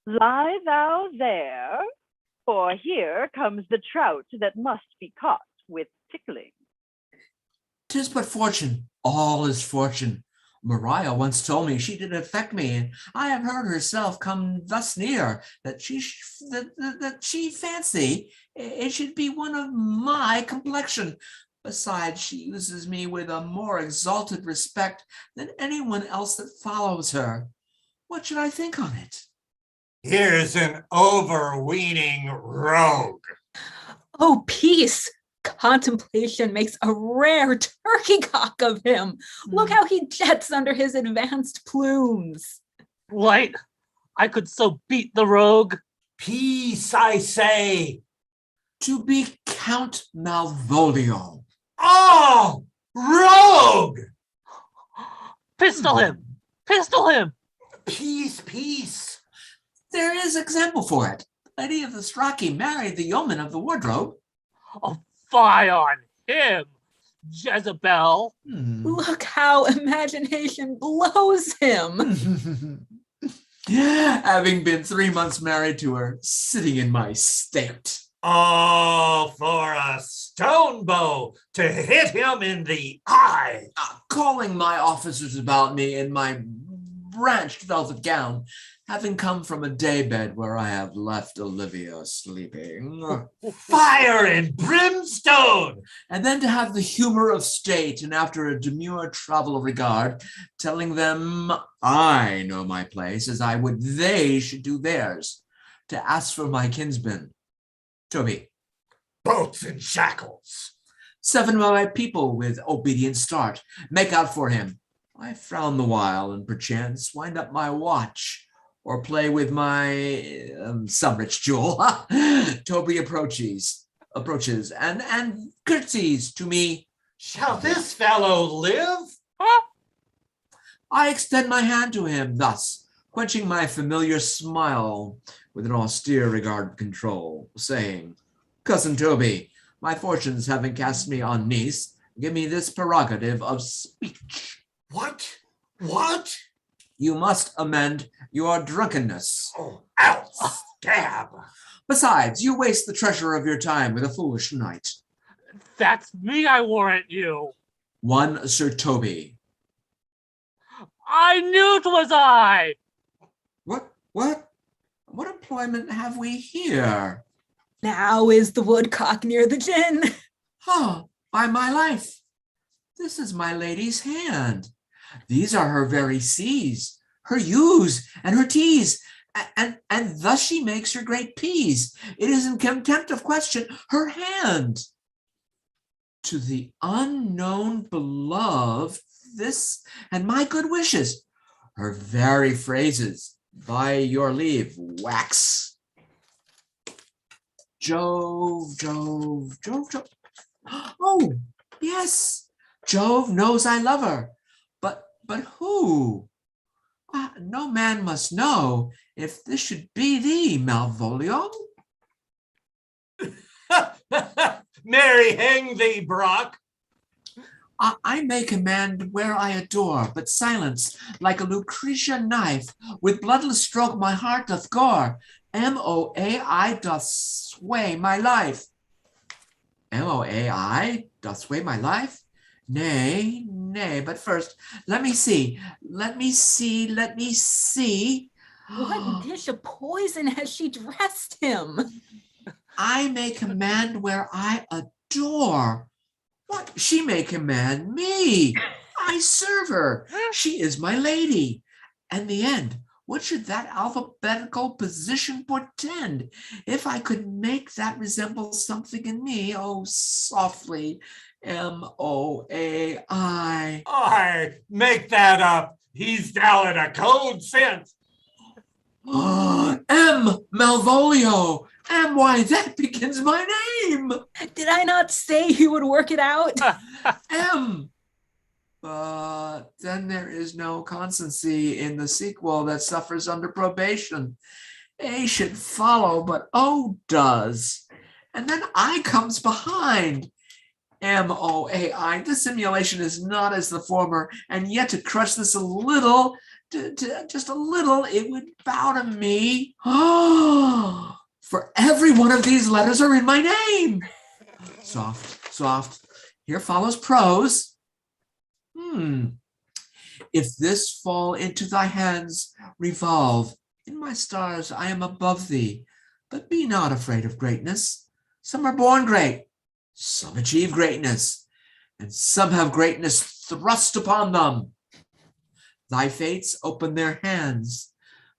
Lie thou there, for here comes the trout that must be caught with tickling.
'Tis but fortune, all is fortune. Maria once told me she did affect me, and I have heard herself come thus near that she fancy it should be one of my complexion. Besides, she uses me with a more exalted respect than anyone else that follows her. What should I think on it?
Here's an overweening rogue.
Oh, peace. Contemplation makes a rare turkey cock of him. Look how he jets under his advanced plumes.
Light, I could so beat the rogue.
Peace, I say.
To be Count Malvolio.
Oh, rogue!
Pistol him! Pistol him!
Peace, peace.
There is example for it. The Lady of the Strachey married the yeoman of the wardrobe.
Oh, fie on him, Jezebel.
Look how imagination blows him.
Having been 3 months married to her, sitting in my state.
Oh, for a stone bow to hit him in the eye.
Calling my officers about me in my branched velvet gown, having come from a daybed where I have left Olivia sleeping.
Fire and brimstone!
And then to have the humor of state, and after a demure travel of regard, telling them I know my place as I would they should do theirs, to ask for my kinsman, Toby.
Bolts and shackles.
7 of my people with obedient start, make out for him. I frown the while, and perchance wind up my watch, or play with my some rich jewel. Toby approaches, and curtsies to me.
Shall this fellow live?
I extend my hand to him, thus quenching my familiar smile with an austere regard of control, saying, Cousin Toby, my fortunes having cast me on Nice, give me this prerogative of speech.
What? What?
You must amend your drunkenness.
Oh, else, stab.
Besides, you waste the treasure of your time with a foolish knight.
That's me, I warrant you.
One Sir Toby.
I knew 'twas I.
What employment have we here?
Now is the woodcock near the gin.
By my life, this is my lady's hand. These are her very C's, her U's, and her T's, and thus she makes her great P's. It is in contempt of question her hand. To the unknown beloved, this and my good wishes, her very phrases, by your leave, wax. Jove. Oh, yes, Jove knows I love her. But who? No man must know if this should be thee, Malvolio.
Marry, hang thee, Brock.
I may command where I adore, but silence, like a Lucretia knife, with bloodless stroke my heart doth gore. MOAI doth sway my life. MOAI doth sway my life? Nay, but first, let me see.
What dish of poison has she dressed him?
I may command where I adore. What? She may command me. I serve her. She is my lady. And the end, what should that alphabetical position portend? If I could make that resemble something in me, oh, softly, MOAI.
I make that up. He's down at a code sense.
M. Malvolio. Why, that begins my name.
Did I not say you would work it out?
M. But then there is no constancy in the sequel that suffers under probation. A should follow, but O does. And then I comes behind. MOAI. This simulation is not as the former, and yet to crush this a little, just a little, it would bow to me. For every one of these letters are in my name. Soft. Here follows prose. If this fall into thy hands, revolve. In my stars I am above thee, but be not afraid of greatness. Some are born great, some achieve greatness, and some have greatness thrust upon them. Thy fates open their hands.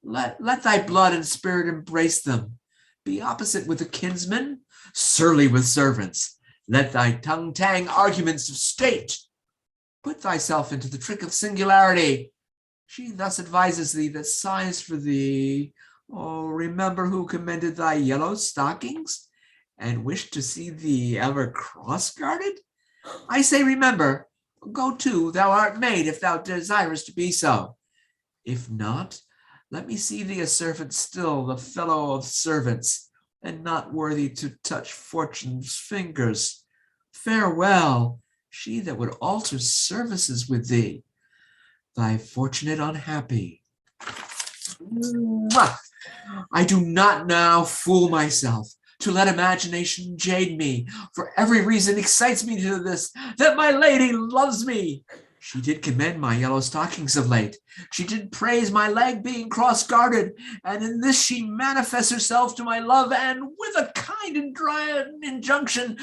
Let thy blood and spirit embrace them. Be opposite with a kinsman, surly with servants. Let thy tongue tang arguments of state. Put thyself into the trick of singularity. She thus advises thee that sighs for thee. Oh, remember who commended thy yellow stockings and wished to see thee ever cross-guarded? I say remember, go to, thou art made if thou desirest to be so. If not, let me see thee a servant still, the fellow of servants, and not worthy to touch fortune's fingers. Farewell, she that would alter services with thee. Thy fortunate unhappy. Mwah! I do not now fool myself, to let imagination jade me, for every reason excites me to this, that my lady loves me. She did commend my yellow stockings of late. She did praise my leg being cross-guarded, and in this she manifests herself to my love, and with a kind and dry injunction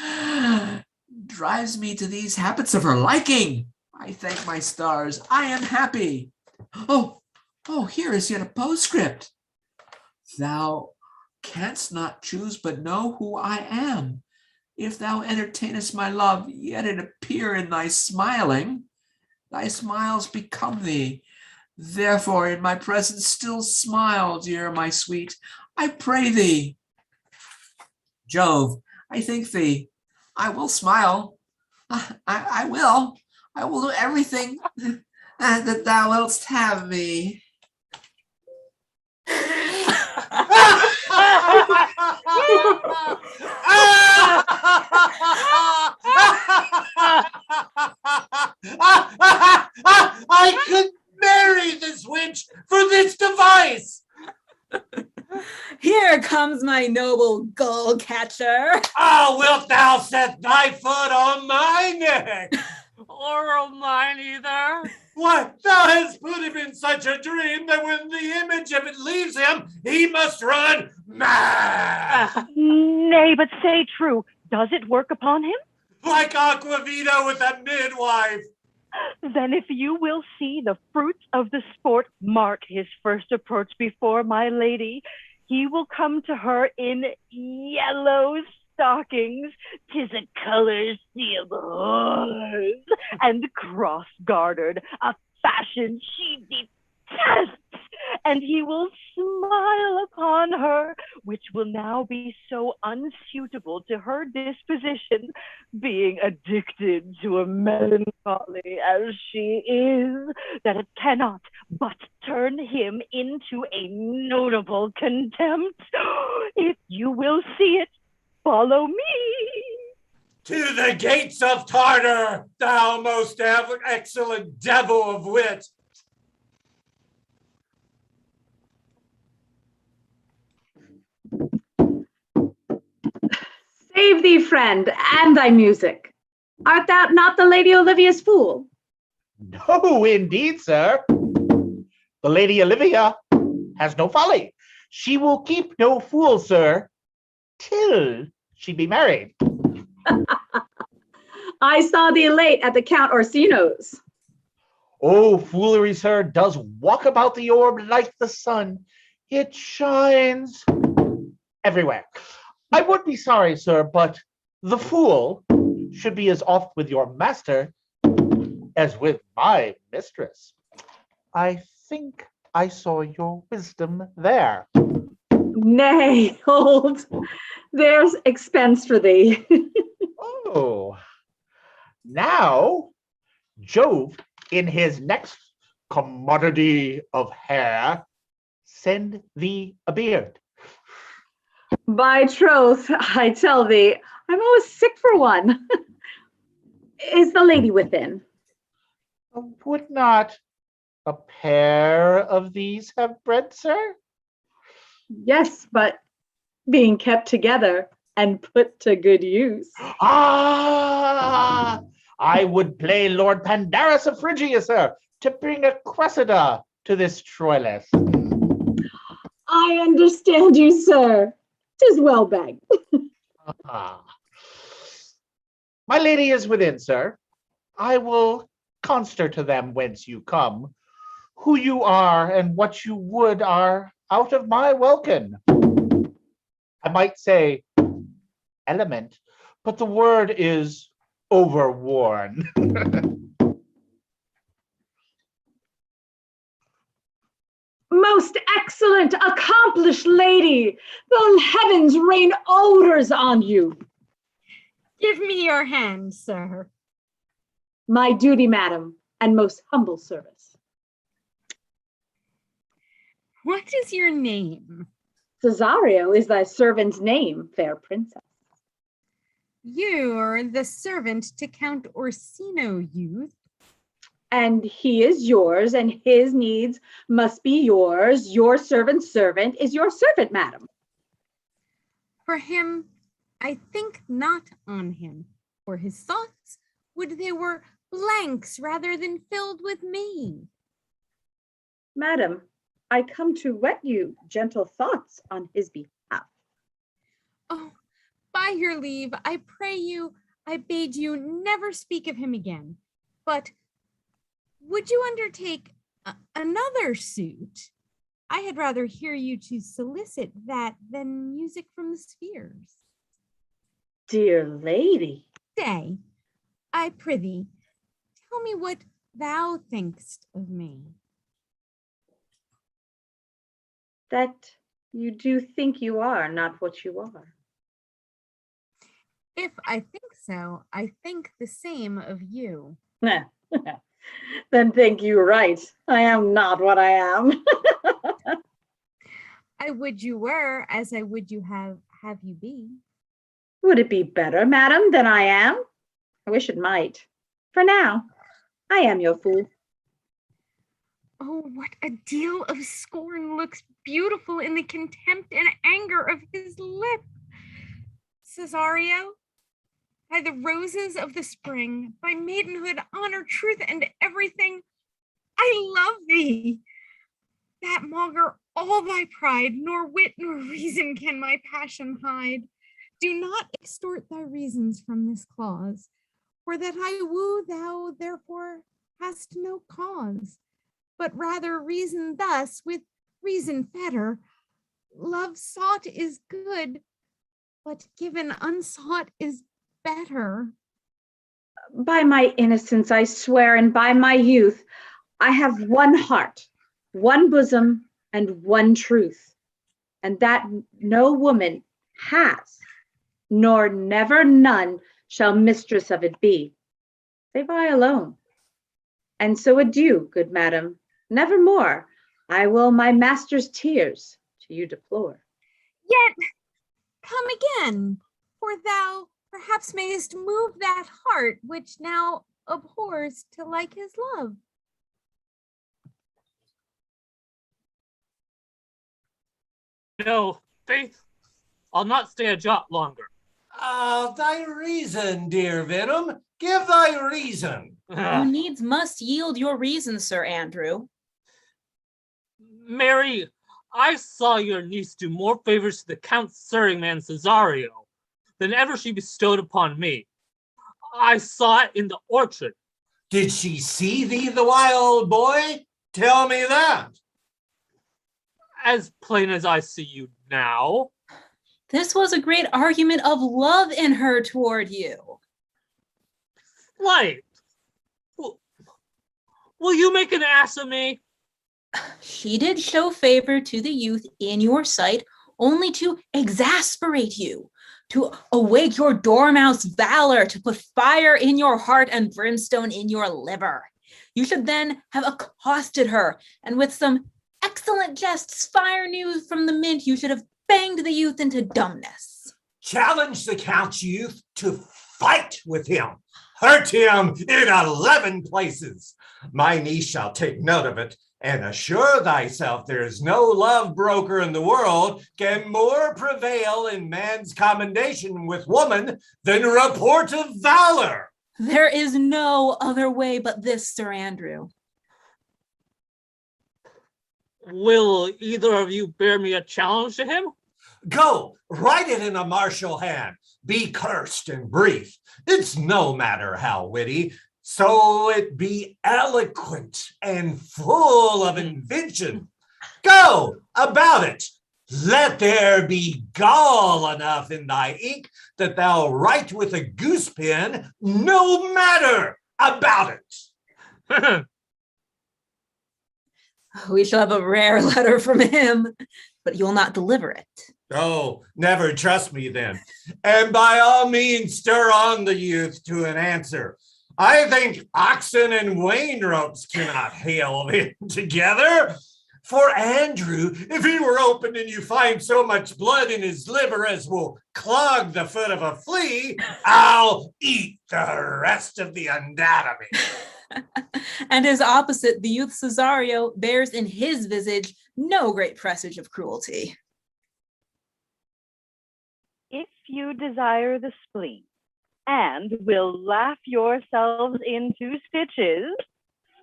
drives me to these habits of her liking. I thank my stars, I am happy. Oh, here is yet a postscript. Thou canst not choose but know who I am. If thou entertainest my love, yet it appear in thy smiling. Thy smiles become thee. Therefore, in my presence still smile, dear my sweet, I pray thee. Jove, I think thee. I will smile. I will. I will do everything that thou wilt have me.
I could marry this wench for this device.
Here comes my noble gull catcher.
Ah, wilt thou set thy foot on my neck?
Or on mine either.
What, thou hast put him in such a dream that when the image of it leaves him, he must run mad.
Nay, but say true, does it work upon him?
Like Aquavita with a midwife.
Then if you will see the fruits of the sport mark his first approach before my lady, he will come to her in yellow stockings, 'tis a color sealed horse, and cross-gartered, a fashion she detests, and he will smile upon her, which will now be so unsuitable to her disposition, being addicted to a melancholy as she is, that it cannot but turn him into a notable contempt. If you will see it, follow me.
To the gates of Tartar, thou most excellent devil of wit.
Save thee, friend, and thy music. Art thou not the Lady Olivia's fool?
No, indeed, sir. The Lady Olivia has no folly. She will keep no fool, sir, till she be married.
I saw thee late at the Count Orsino's.
Oh, foolery, sir, does walk about the orb like the sun. It shines everywhere. I would be sorry, sir, but the fool should be as oft with your master as with my mistress. I think I saw your wisdom there.
Nay, hold. There's expense for thee.
Oh, now Jove, in his next commodity of hair, send thee a beard.
By troth, I tell thee, I'm always sick for one. Is the lady within?
Would not a pair of these have bred, sir?
Yes, but being kept together and put to good use.
Ah, I would play Lord Pandarus of Phrygia, sir, to bring a Cressida to this Troilus.
I understand you, sir. 'Tis well begged.
Ah. My lady is within, sir. I will conster to them whence you come. Who you are and what you would are out of my welkin. I might say element, but the word is overworn.
Most excellent, accomplished lady, the heavens rain odors on you.
Give me your hand, sir.
My duty, madam, and most humble service.
What is your name?
Cesario is thy servant's name, fair princess.
You're the servant to Count Orsino, youth.
And he is yours, and his needs must be yours. Your servant's servant is your servant, madam.
For him, I think not on him. For his thoughts, would they were blanks rather than filled with me.
Madam, I come to whet you gentle thoughts on his behalf.
Oh, by your leave, I pray you, I bade you never speak of him again. But would you undertake another suit? I had rather hear you to solicit that than music from the spheres.
Dear lady.
Stay, I prithee, tell me what thou thinkst of me.
That you do think you are not what you are.
If I think so, I think the same of you.
Then think you right. I am not what I am.
I would you were, as I would you have you be.
Would it be better, madam, than I am? I wish it might. For now, I am your fool.
Oh, what a deal of scorn looks beautiful in the contempt and anger of his lip. Cesario, by the roses of the spring, by maidenhood, honor, truth, and everything, I love thee. That maugre all thy pride, nor wit nor reason can my passion hide. Do not extort thy reasons from this clause, for that I woo thou therefore hast no cause, but rather reason thus with reason better. Love sought is good, but given unsought is better.
By my innocence, I swear, and by my youth, I have one heart, one bosom, and one truth, and that no woman has, nor never none shall mistress of it be, save I alone. And so adieu, good madam, nevermore I will my master's tears to you deplore.
Yet come again, for thou perhaps mayest move that heart which now abhors to like his love.
No, Faith, I'll not stay a jot longer.
Thy reason, dear Venom. Give thy reason.
You needs must yield your reason, Sir Andrew.
Mary, I saw your niece do more favors to the Count's serving man Cesario than ever she bestowed upon me. I saw it in the orchard.
Did she see thee the while, boy? Tell me that.
As plain as I see you now.
This was a great argument of love in her toward you.
Slight. Will you make an ass of me?
She did show favor to the youth in your sight, only to exasperate you, to awake your dormouse valor, to put fire in your heart and brimstone in your liver. You should then have accosted her, and with some excellent jests, fire news from the mint, you should have banged the youth into dumbness.
Challenge the Count's youth to fight with him. Hurt him in 11 places. My niece shall take note of it, and assure thyself there is no love broker in the world can more prevail in man's commendation with woman than report of valor.
There is no other way but this, Sir Andrew.
Will either of you bear me a challenge to him?
Go, write it in a martial hand. Be cursed and brief. It's no matter how witty, so it be eloquent and full of invention. Go about it. Let there be gall enough in thy ink that thou write with a goose pen, no matter about it.
We shall have a rare letter from him, but you'll not deliver it.
Oh, never trust me then. And by all means, stir on the youth to an answer. I think oxen and wain ropes cannot hail him together. For Andrew, if he were open and you find so much blood in his liver as will clog the foot of a flea, I'll eat the rest of the anatomy.
And his opposite, the youth Cesario, bears in his visage no great presage of cruelty.
If you desire the spleen, and will laugh yourselves into stitches,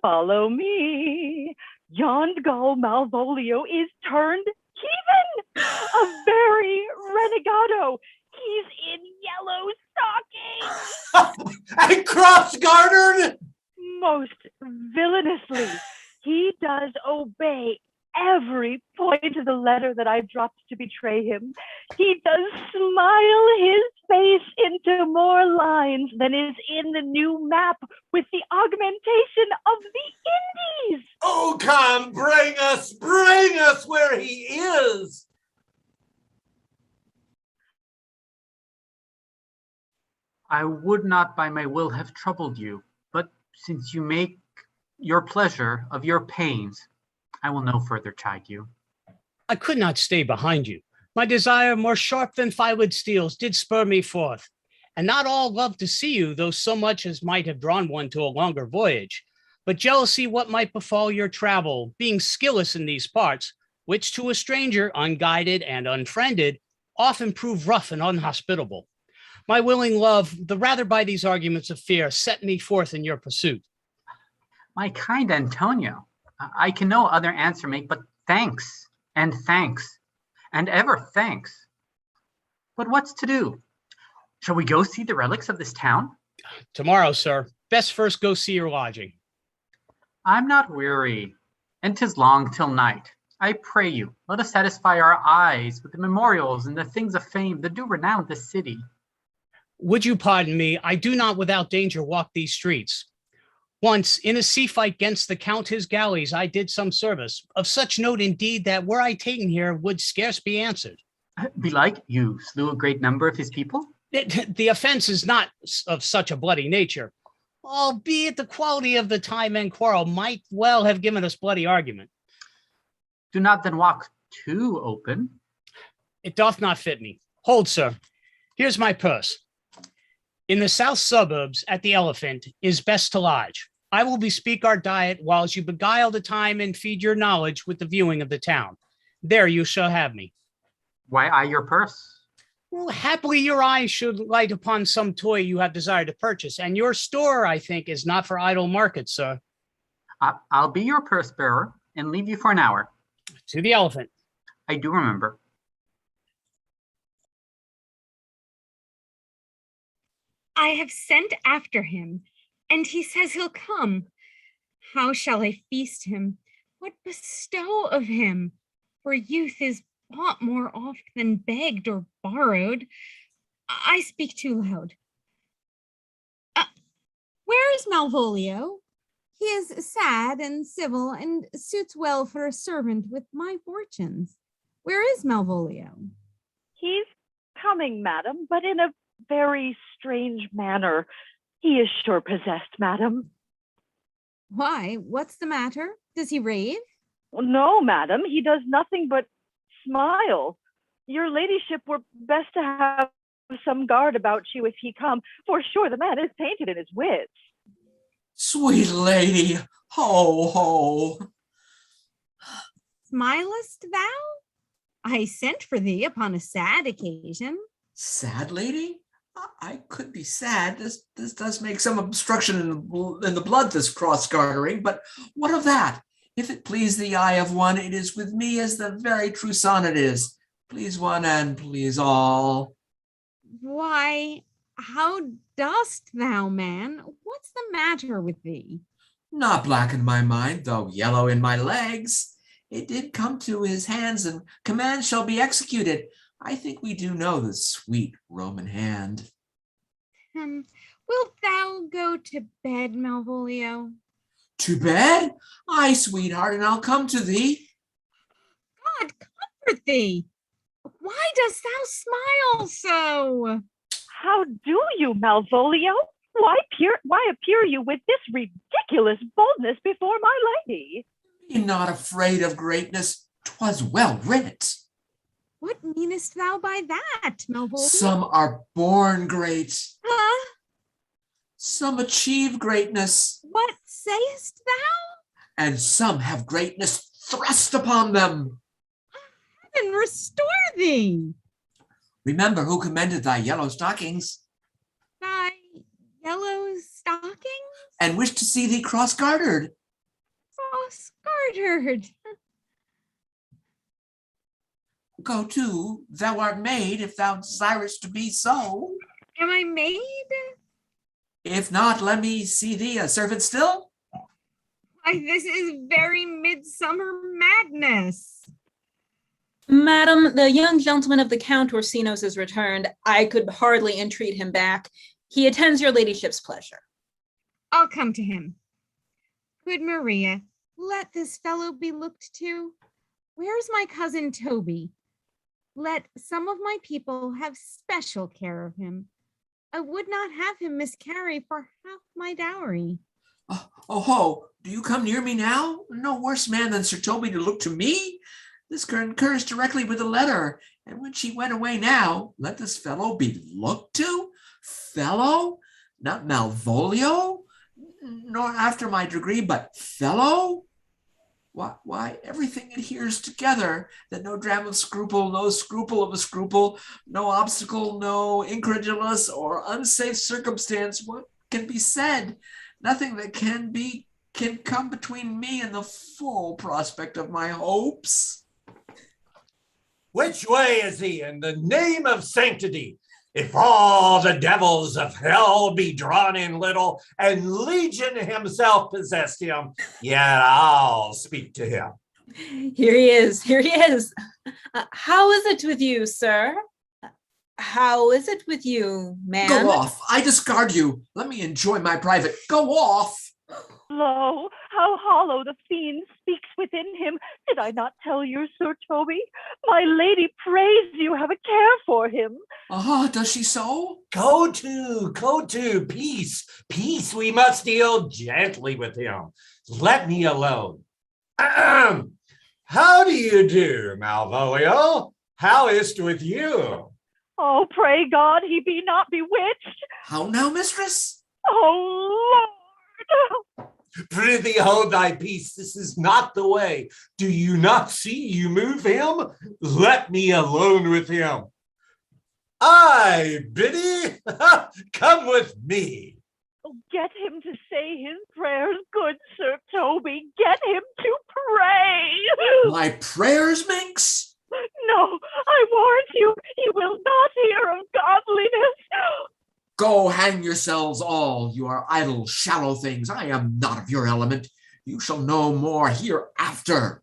follow me. Yond gull Malvolio is turned heathen, a very renegado. He's in yellow stockings.
And cross-gartered?
Most villainously, he does obey every point of the letter that I dropped to betray him. He does smile his face into more lines than is in the new map with the augmentation of the Indies.
Oh, come, bring us where he is.
I would not by my will have troubled you, but since you make your pleasure of your pains, I will no further chide you.
I could not stay behind you. My desire, more sharp than filed steels, did spur me forth. And not all love to see you, though so much as might have drawn one to a longer voyage. But jealousy what might befall your travel, being skilless in these parts, which to a stranger, unguided and unfriended, often prove rough and unhospitable. My willing love, the rather by these arguments of fear, set me forth in your pursuit.
My kind Antonio, I can no other answer make but thanks, and ever thanks. But what's to do? Shall we go see the relics of this town?
Tomorrow, sir. Best first go see your lodging.
I'm not weary, and 'tis long till night. I pray you, let us satisfy our eyes with the memorials and the things of fame that do renown this city.
Would you pardon me? I do not without danger walk these streets. Once, in a sea fight against the Count his galleys, I did some service, of such note indeed that were I taken here, would scarce be answered.
Belike you slew a great number of his people?
The offense is not of such a bloody nature, albeit the quality of the time and quarrel might well have given us bloody argument.
Do not then walk too open.
It doth not fit me. Hold, sir. Here's my purse. In the south suburbs at the Elephant is best to lodge. I will bespeak our diet whilst you beguile the time and feed your knowledge with the viewing of the town. There you shall have me.
Why I your purse?
Well, happily your eye should light upon some toy you have desired to purchase, and your store, I think, is not for idle market, sir.
I'll be your purse bearer and leave you for an hour.
To the Elephant.
I do remember.
I have sent after him, and he says he'll come. How shall I feast him? What bestow of him? For youth is bought more oft than begged or borrowed. I speak too loud. Where is Malvolio? He is sad and civil and suits well for a servant with my fortunes. Where is Malvolio?
He's coming, madam, but in a very strange manner. He is sure possessed, madam.
Why? What's the matter? Does he rave?
No, madam, he does nothing but smile. Your ladyship were best to have some guard about you if he come, for sure the man is tainted in his wits.
Sweet lady, ho, ho.
Smilest thou? I sent for thee upon a sad occasion.
Sad lady? I could be sad. This does make some obstruction in the blood, this cross-gartering, but what of that? If it please the eye of one, it is with me as the very true sonnet is. Please one and please all.
Why, how dost thou, man? What's the matter with thee?
Not black in my mind, though yellow in my legs. It did come to his hands, and command shall be executed. I think we do know the sweet Roman hand.
Wilt thou go to bed, Malvolio?
To bed? Aye, sweetheart, and I'll come to thee.
God comfort thee. Why dost thou smile so?
How do you, Malvolio? Why appear you with this ridiculous boldness before my lady?
Be not afraid of greatness. 'Twas well writ.
What meanest thou by that, Malvolio?
Some are born great.
Huh?
Some achieve greatness.
What sayest thou?
And some have greatness thrust upon them.
Heaven restore thee.
Remember who commended thy yellow stockings,
Thy yellow stockings?
and wished to see thee cross-gartered.
Cross-gartered.
Go to, thou art made, if thou desirest to be so.
Am I made?
If not, let me see thee a servant still.
Why, this is very midsummer madness.
Madam, the young gentleman of the Count Orsino's is returned. I could hardly entreat him back. He attends your ladyship's pleasure.
I'll come to him. Good Maria, let this fellow be looked to. Where's my cousin Toby? Let some of my people have special care of him. I would not have him miscarry for half my dowry.
Oh ho, do you come near me now? No worse man than Sir Toby to look to me. This concurs directly with the letter, and when she went away now, let this fellow be looked to? Fellow? Not Malvolio? Nor after my degree, but fellow? Why, everything adheres together, that no dram of scruple, no scruple of a scruple, no obstacle, no incredulous or unsafe circumstance, what can be said? Nothing that can come between me and the full prospect of my hopes.
Which way is he, in the name of sanctity? If all the devils of hell be drawn in little, and Legion himself possessed him, yet I'll speak to him.
Here he is, here he is. How is it with you, sir? How is it with you, man?
Go off, I discard you. Let me enjoy my private. Go off.
Lo, how hollow the fiend speaks within him. Did I not tell you, Sir Toby? My lady prays you have a care for him.
Does she so?
Go to, peace, we must deal gently with him. Let me alone. How do you do, Malvolio? How is't with you?
Oh, pray God he be not bewitched.
How now, mistress?
Oh, Lord.
Prithee, hold thy peace. This is not the way. Do you not see you move him? Let me alone with him. Aye, Biddy, come with me.
Get him to say his prayers, good Sir Toby. Get him to pray.
My prayers, minx?
No, I warrant you, he will not hear of godliness.
Go hang yourselves all, you are idle, shallow things. I am not of your element. You shall know more hereafter.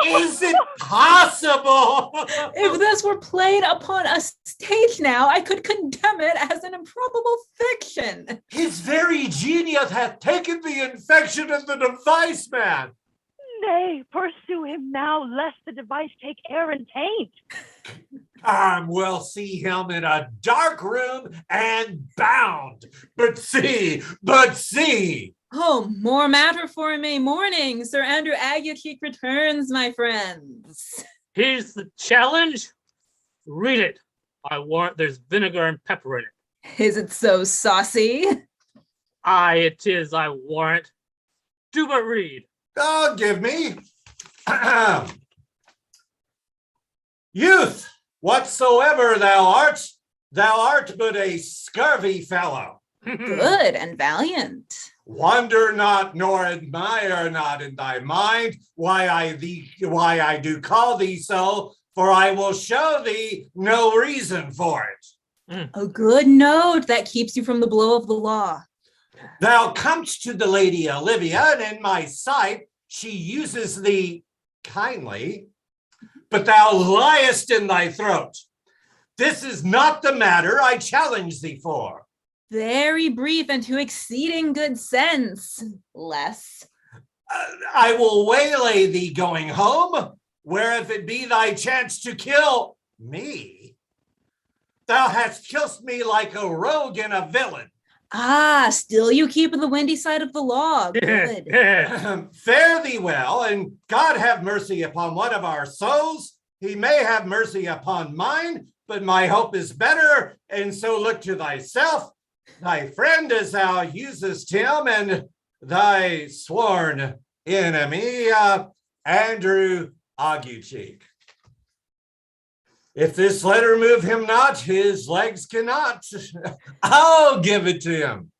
Is it possible?
If this were played upon a stage now, I could condemn it as an improbable fiction.
His very genius hath taken the infection of the device, man.
Nay, pursue him now, lest the device take air and taint.
We'll see him in a dark room and bound. But see.
Oh, more matter for a May morning. Sir Andrew Aguecheek returns, my friends.
Here's the challenge. Read it. I warrant there's vinegar and pepper in it.
Is it so saucy?
Aye, it is, I warrant. Do but read.
Oh, give me. Youth, whatsoever thou art but a scurvy fellow.
Good and valiant.
Wonder not, nor admire not in thy mind why I do call thee so, for I will show thee no reason for it.
A good note that keeps you from the blow of the law.
Thou comest to the Lady Olivia, and in my sight she uses thee kindly, but thou liest in thy throat. This is not the matter I challenge thee for.
Very brief and to exceeding good sense, less.
I will waylay thee going home, where if it be thy chance to kill me, thou hast killed me like a rogue and a villain.
Ah, still you keep in the windy side of the law. Good.
Fare thee well, and God have mercy upon one of our souls. He may have mercy upon mine, but my hope is better, and so look to thyself, thy friend as thou usest him, and thy sworn enemy, Andrew Aguecheek. If this letter move him not, his legs cannot. I'll give it to him.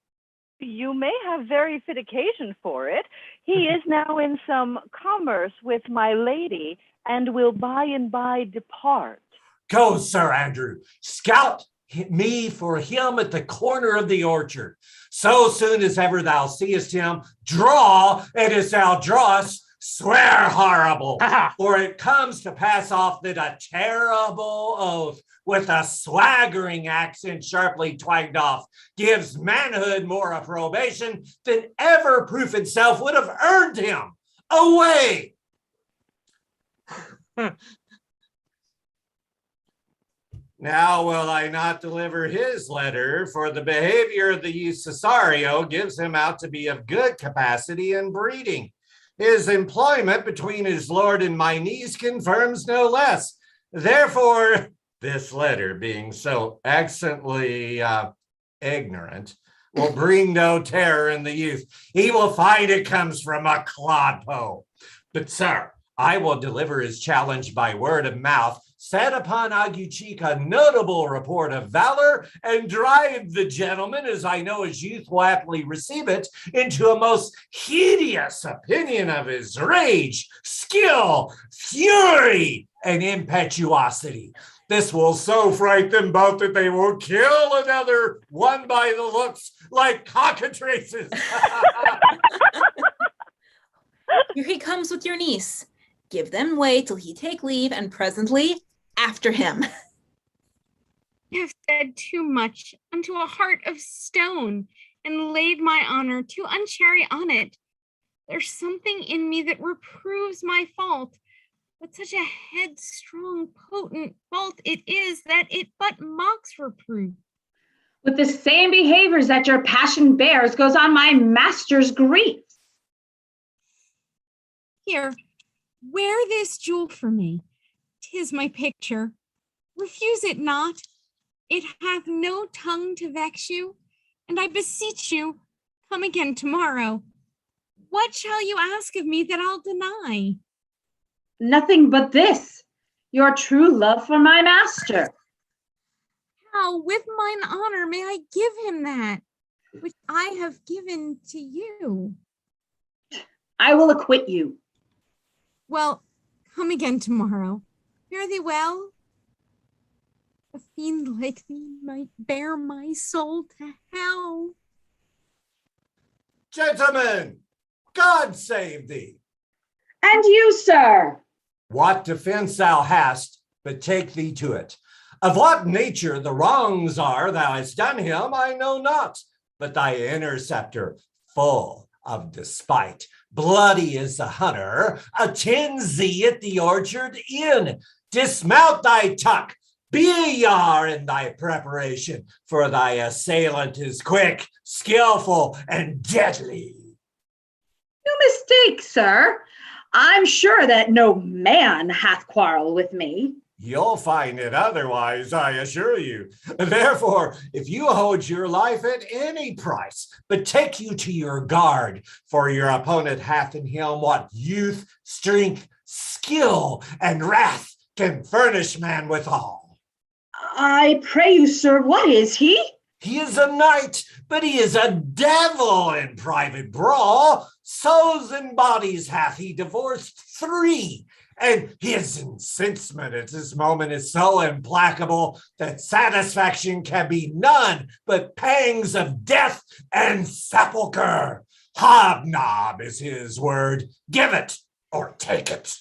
You may have very fit occasion for it. He is now in some commerce with my lady, and will by and by depart.
Go, Sir Andrew, scout me for him at the corner of the orchard. So soon as ever thou seest him, draw, and as thou drawest, swear horrible, for it comes to pass off that a terrible oath with a swaggering accent sharply twagged off gives manhood more approbation than ever proof itself would have earned him. Away! Now will I not deliver his letter, for the behavior of the youth Cesario gives him out to be of good capacity and breeding. His employment between his lord and my niece confirms no less. Therefore, this letter, being so excellently ignorant, will bring no terror in the youth. He will find it comes from a clodpole. But, sir, I will deliver his challenge by word of mouth, set upon Aguecheek a notable report of valor, and drive the gentleman, as I know his youth will aptly receive it, into a most hideous opinion of his rage, skill, fury, and impetuosity. This will so fright them both that they will kill another one by the looks like cockatrices.
Here he comes with your niece. Give them way till he take leave, and presently after him.
You have said too much unto a heart of stone, and laid my honor too unchary on it. There's something in me that reproves my fault, but such a headstrong, potent fault it is that it but mocks reproof.
With the same behaviors that your passion bears goes on my master's grief.
Here, wear this jewel for me. 'Tis my picture. Refuse it not. It hath no tongue to vex you, and I beseech you, come again tomorrow. What shall you ask of me that I'll deny?
Nothing but this, your true love for my master.
How, with mine honor, may I give him that which I have given to you?
I will acquit you.
Well, come again tomorrow. Fare thee well. A fiend like thee might bear my soul to hell.
Gentlemen, God save thee.
And you, sir.
What defense thou hast, but take thee to it. Of what nature the wrongs are thou hast done him, I know not, but thy interceptor, full of despite, bloody as the hunter, attends thee at the orchard inn. Dismount thy tuck, be a yar in thy preparation, for thy assailant is quick, skillful, and deadly.
You mistake, sir. I'm sure that no man hath quarrel with me.
You'll find it otherwise, I assure you. Therefore, if you hold your life at any price, but take you to your guard, for your opponent hath in him what youth, strength, skill, and wrath can furnish man withal.
I pray you, sir, what is he?
He is a knight, but he is a devil in private brawl. Souls and bodies hath he divorced 3, and his incensement at this moment is so implacable that satisfaction can be none but pangs of death and sepulchre. Hobnob is his word. Give it, or take it.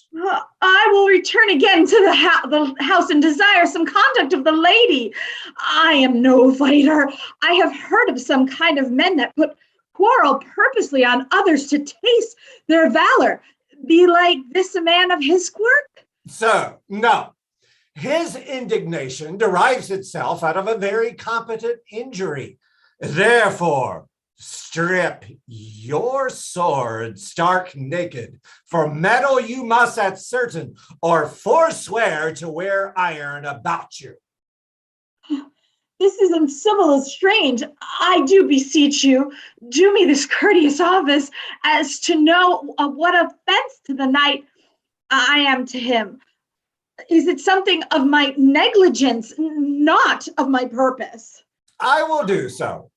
I will return again to the house and desire some conduct of the lady. I am no fighter. I have heard of some kind of men that put quarrel purposely on others to taste their valor. Be like this a man of his quirk?
Sir, no. His indignation derives itself out of a very competent injury. Therefore, strip your sword stark naked, for metal you must at certain, or forswear to wear iron about you.
This is uncivil and strange. I do beseech you, do me this courteous office as to know what offense to the knight I am to him. Is it something of my negligence, not of my purpose?
I will do so.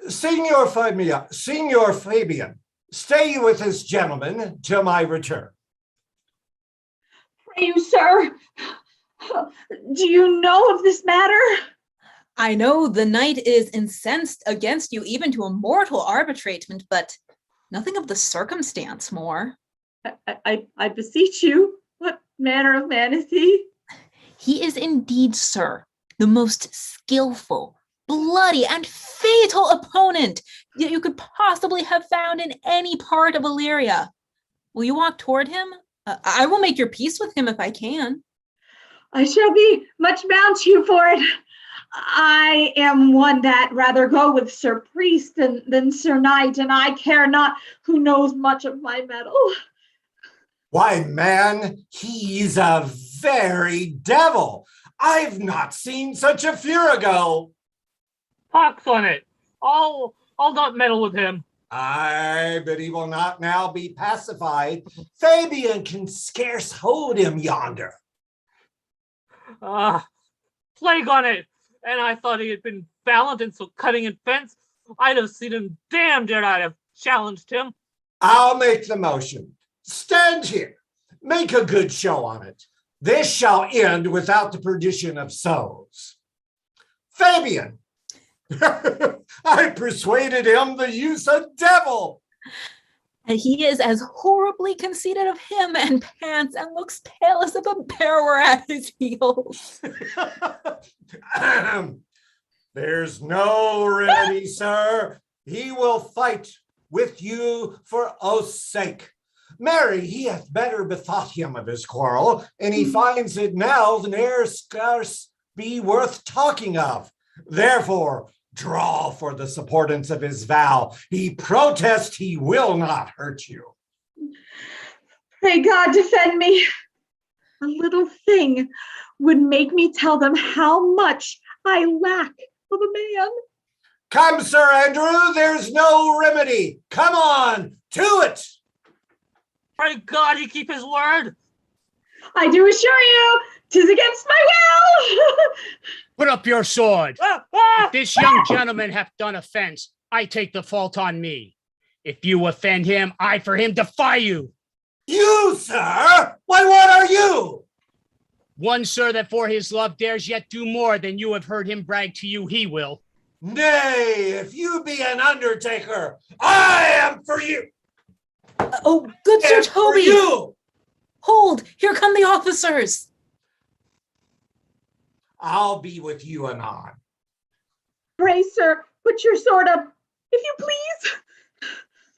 Signor Fabian, stay with this gentleman till my return.
Pray you, sir, do you know of this matter?
I know the knight is incensed against you, even to a mortal arbitrament, but nothing of the circumstance more.
I beseech you, what manner of man is he?
He is indeed, sir, the most skillful, bloody, and fatal opponent that you could possibly have found in any part of Illyria. Will you walk toward him? I will make your peace with him if I can.
I shall be much bound to you for it. I am one that rather go with Sir Priest than Sir Knight, and I care not who knows much of my mettle.
Why, man, he's a very devil. I've not seen such a furigo.
Pox on it. I'll not meddle with him.
Aye, but he will not now be pacified. Fabian can scarce hold him yonder.
Plague on it. And I thought he had been valiant and so cutting in fence. I'd have seen him damned ere I'd have challenged him.
I'll make the motion. Stand here. Make a good show on it. This shall end without the perdition of souls. Fabian, I persuaded him the use a devil.
And he is as horribly conceited of him and pants and looks pale as if a bear were at his heels.
There's no remedy, sir. He will fight with you for oath's sake. Marry, he hath better bethought him of his quarrel, and he finds it now ne'er scarce be worth talking of. Therefore, draw for the supportance of his vow. He protests he will not hurt you.
Pray God defend me. A little thing would make me tell them how much I lack of a man.
Come, Sir Andrew, there's no remedy. Come on, to it.
Pray God he keep his word.
I do assure you, 'tis against my will.
Put up your sword. If this young gentleman hath done offense, I take the fault on me. If you offend him, I for him defy you.
You, sir? Why, what are you?
One, sir, that for his love dares yet do more than you have heard him brag to you he will.
Nay, if you be an undertaker, I am for you.
Oh, good Sir Toby.
You.
Hold, here come the officers.
I'll be with you anon.
Pray, sir, put your sword up, if you please.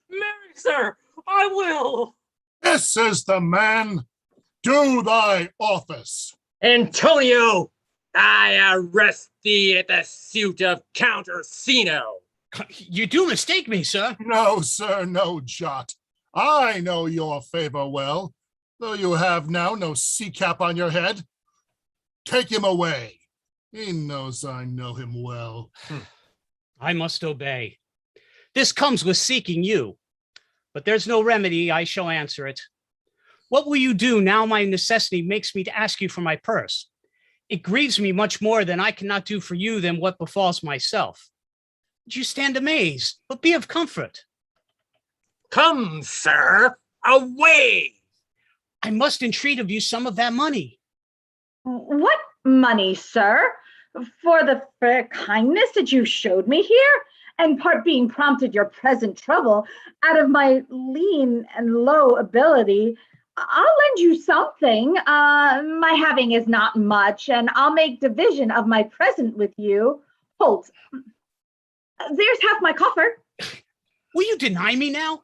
Marry, sir, I will.
This is the man. Do thy office.
Antonio, I arrest thee at the suit of Count Ursino.
You do mistake me, sir.
No, sir, no jot. I know your favor well, though you have now no sea cap on your head. Take him away. He knows I know him well.
I must obey. This comes with seeking you, but there's no remedy. I shall answer it. What will you do now my necessity makes me to ask you for my purse? It grieves me much more than I cannot do for you than what befalls myself. You stand amazed, but be of comfort.
Come, sir, away.
I must entreat of you some of that money.
What money, sir? For the kindness that you showed me here? and part being prompted your present trouble, out of my lean and low ability, I'll lend you something. My having is not much, and I'll make division of my present with you. Hold, there's half my coffer.
Will you deny me now?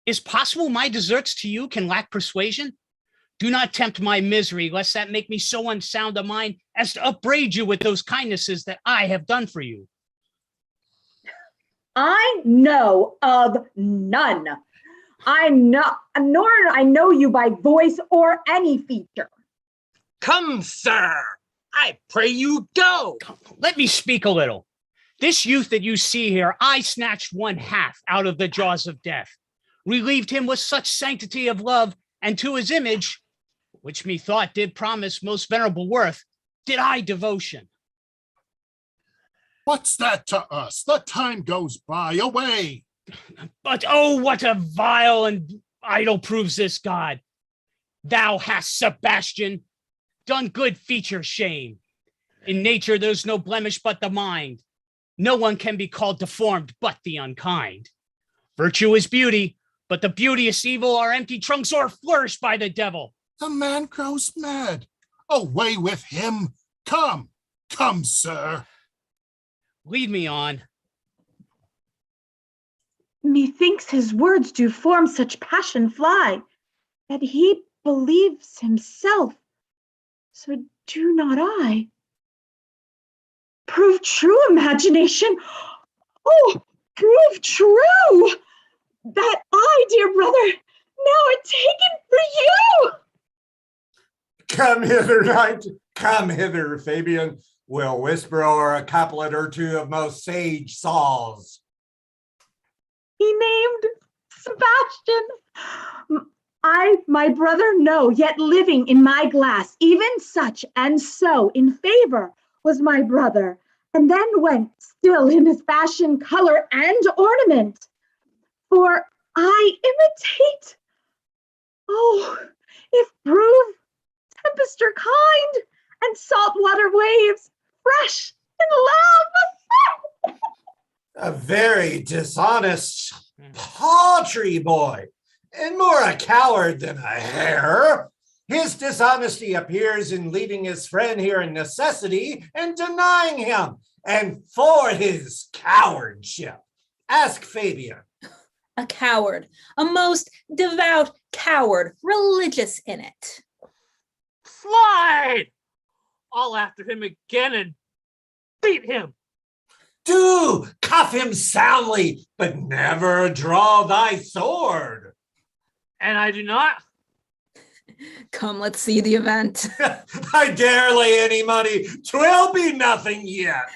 Is possible my deserts to you can lack persuasion? Do not tempt my misery, lest that make me so unsound a mind as to upbraid you with those kindnesses that I have done for you.
I know of none. Nor I know you by voice or any feature.
Come, sir, I pray you go.
Let me speak a little. This youth that you see here, I snatched one half out of the jaws of death, relieved him with such sanctity of love, and to his image, which methought did promise most venerable worth, did I devotion.
What's that to us? The time goes by. Away.
But oh, what a vile and idol proves this God. Thou hast, Sebastian, done good feature shame. In nature, there's no blemish but the mind. No one can be called deformed but the unkind. Virtue is beauty, but the beauteous evil are empty trunks or flourished by the devil.
The man grows mad. Away with him. Come, come, sir.
Lead me on.
Methinks his words do form such passion fly, that he believes himself, so do not I. Prove true, imagination. Oh, prove true that I, dear brother, now are taken for you.
Come hither, knight. Come hither, Fabian. We'll whisper o'er a couplet or two of most sage saws.
He named Sebastian. I, my brother, know, yet living in my glass, even such and so in favor was my brother, and then went still in his fashion, color, and ornament. For I imitate, oh, if prove tempest are kind, and saltwater waves fresh in love.
A very dishonest, paltry boy, and more a coward than a hare. His dishonesty appears in leaving his friend here in necessity and denying him, and for his cowardship. Ask Fabian.
A coward, a most devout coward, religious in it.
Slide! I'll after him again and beat him.
Do cuff him soundly, but never draw thy sword.
And I do not.
Come, let's see the event.
I dare lay any money, 'twill be nothing yet.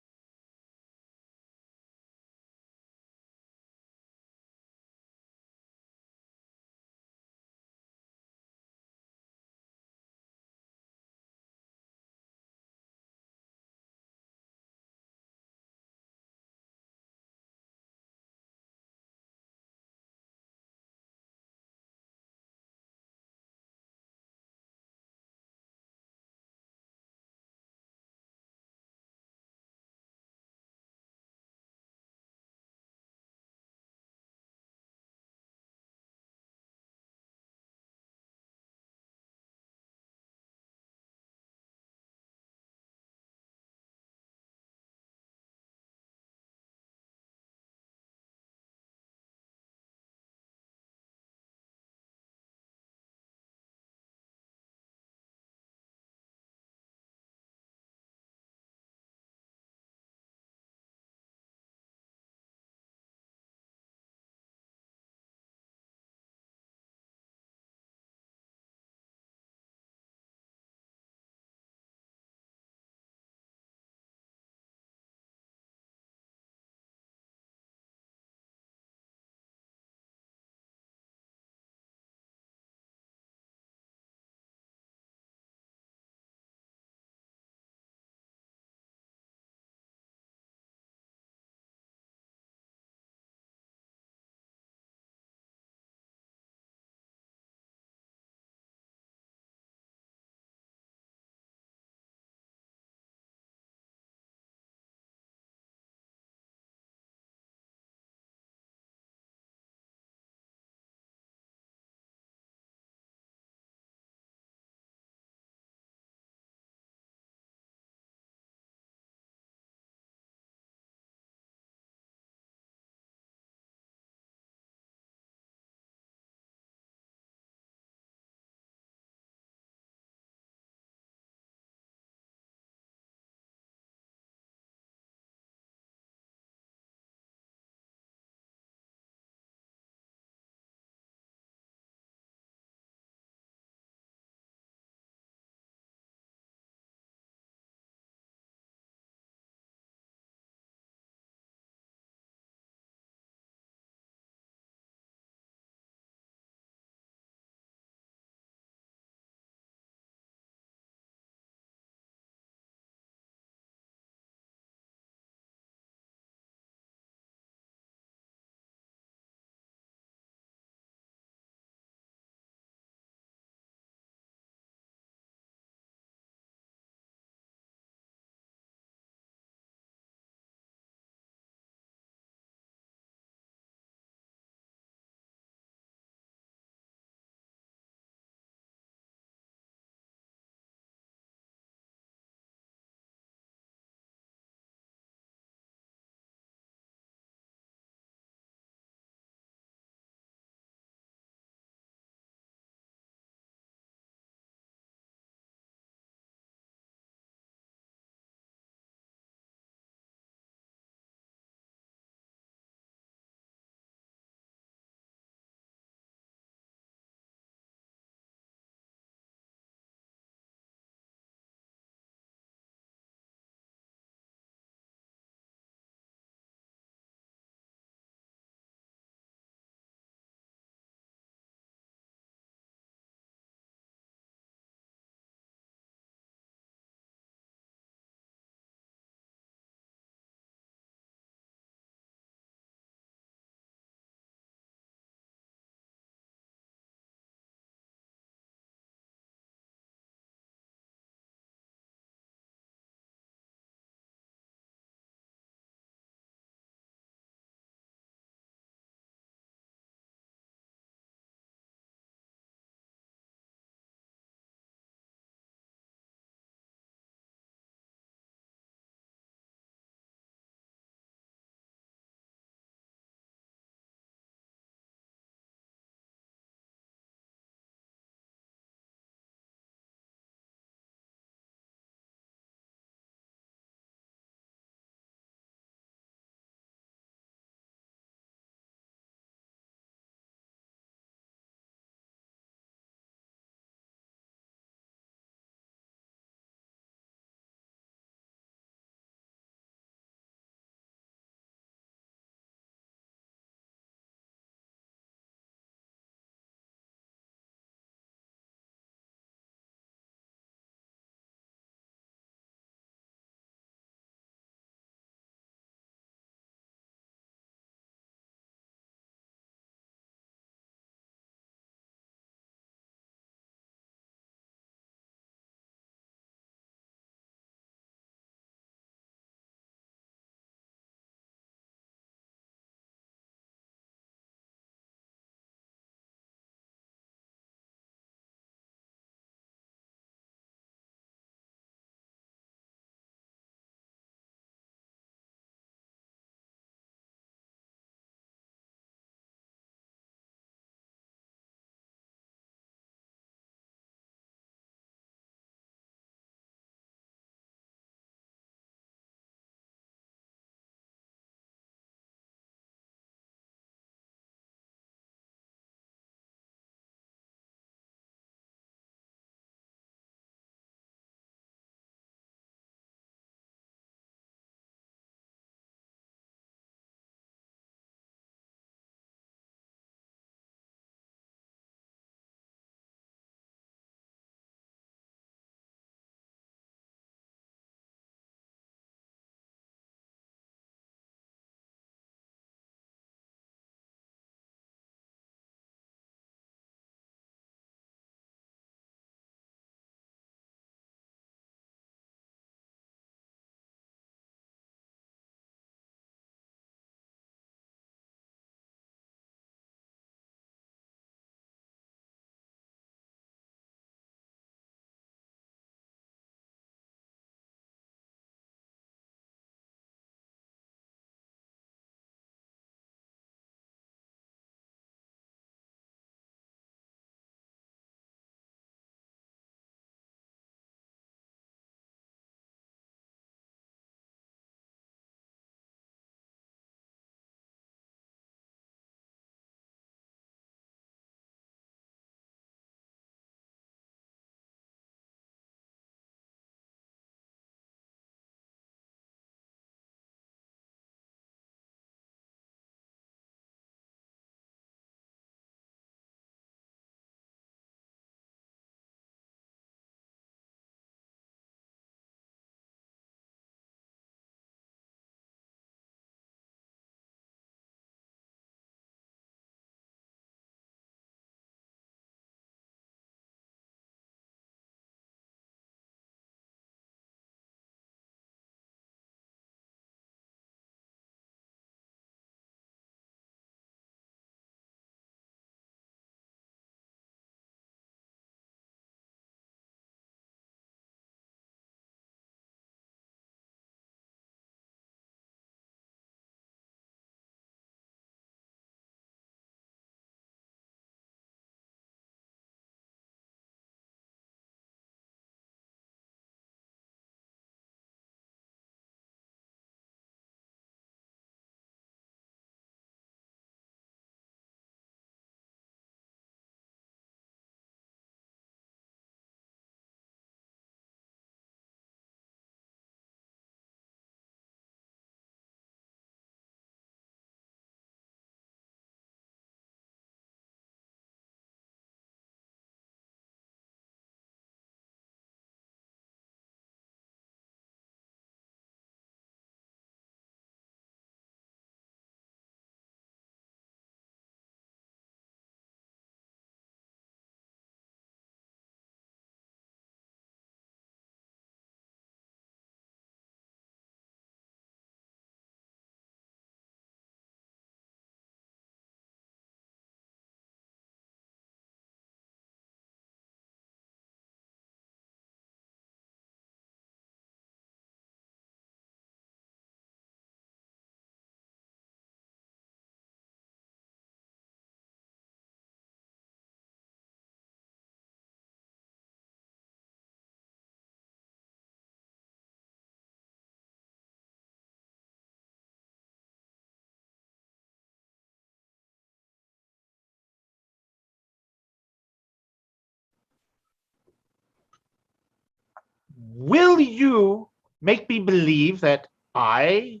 will you make me believe that I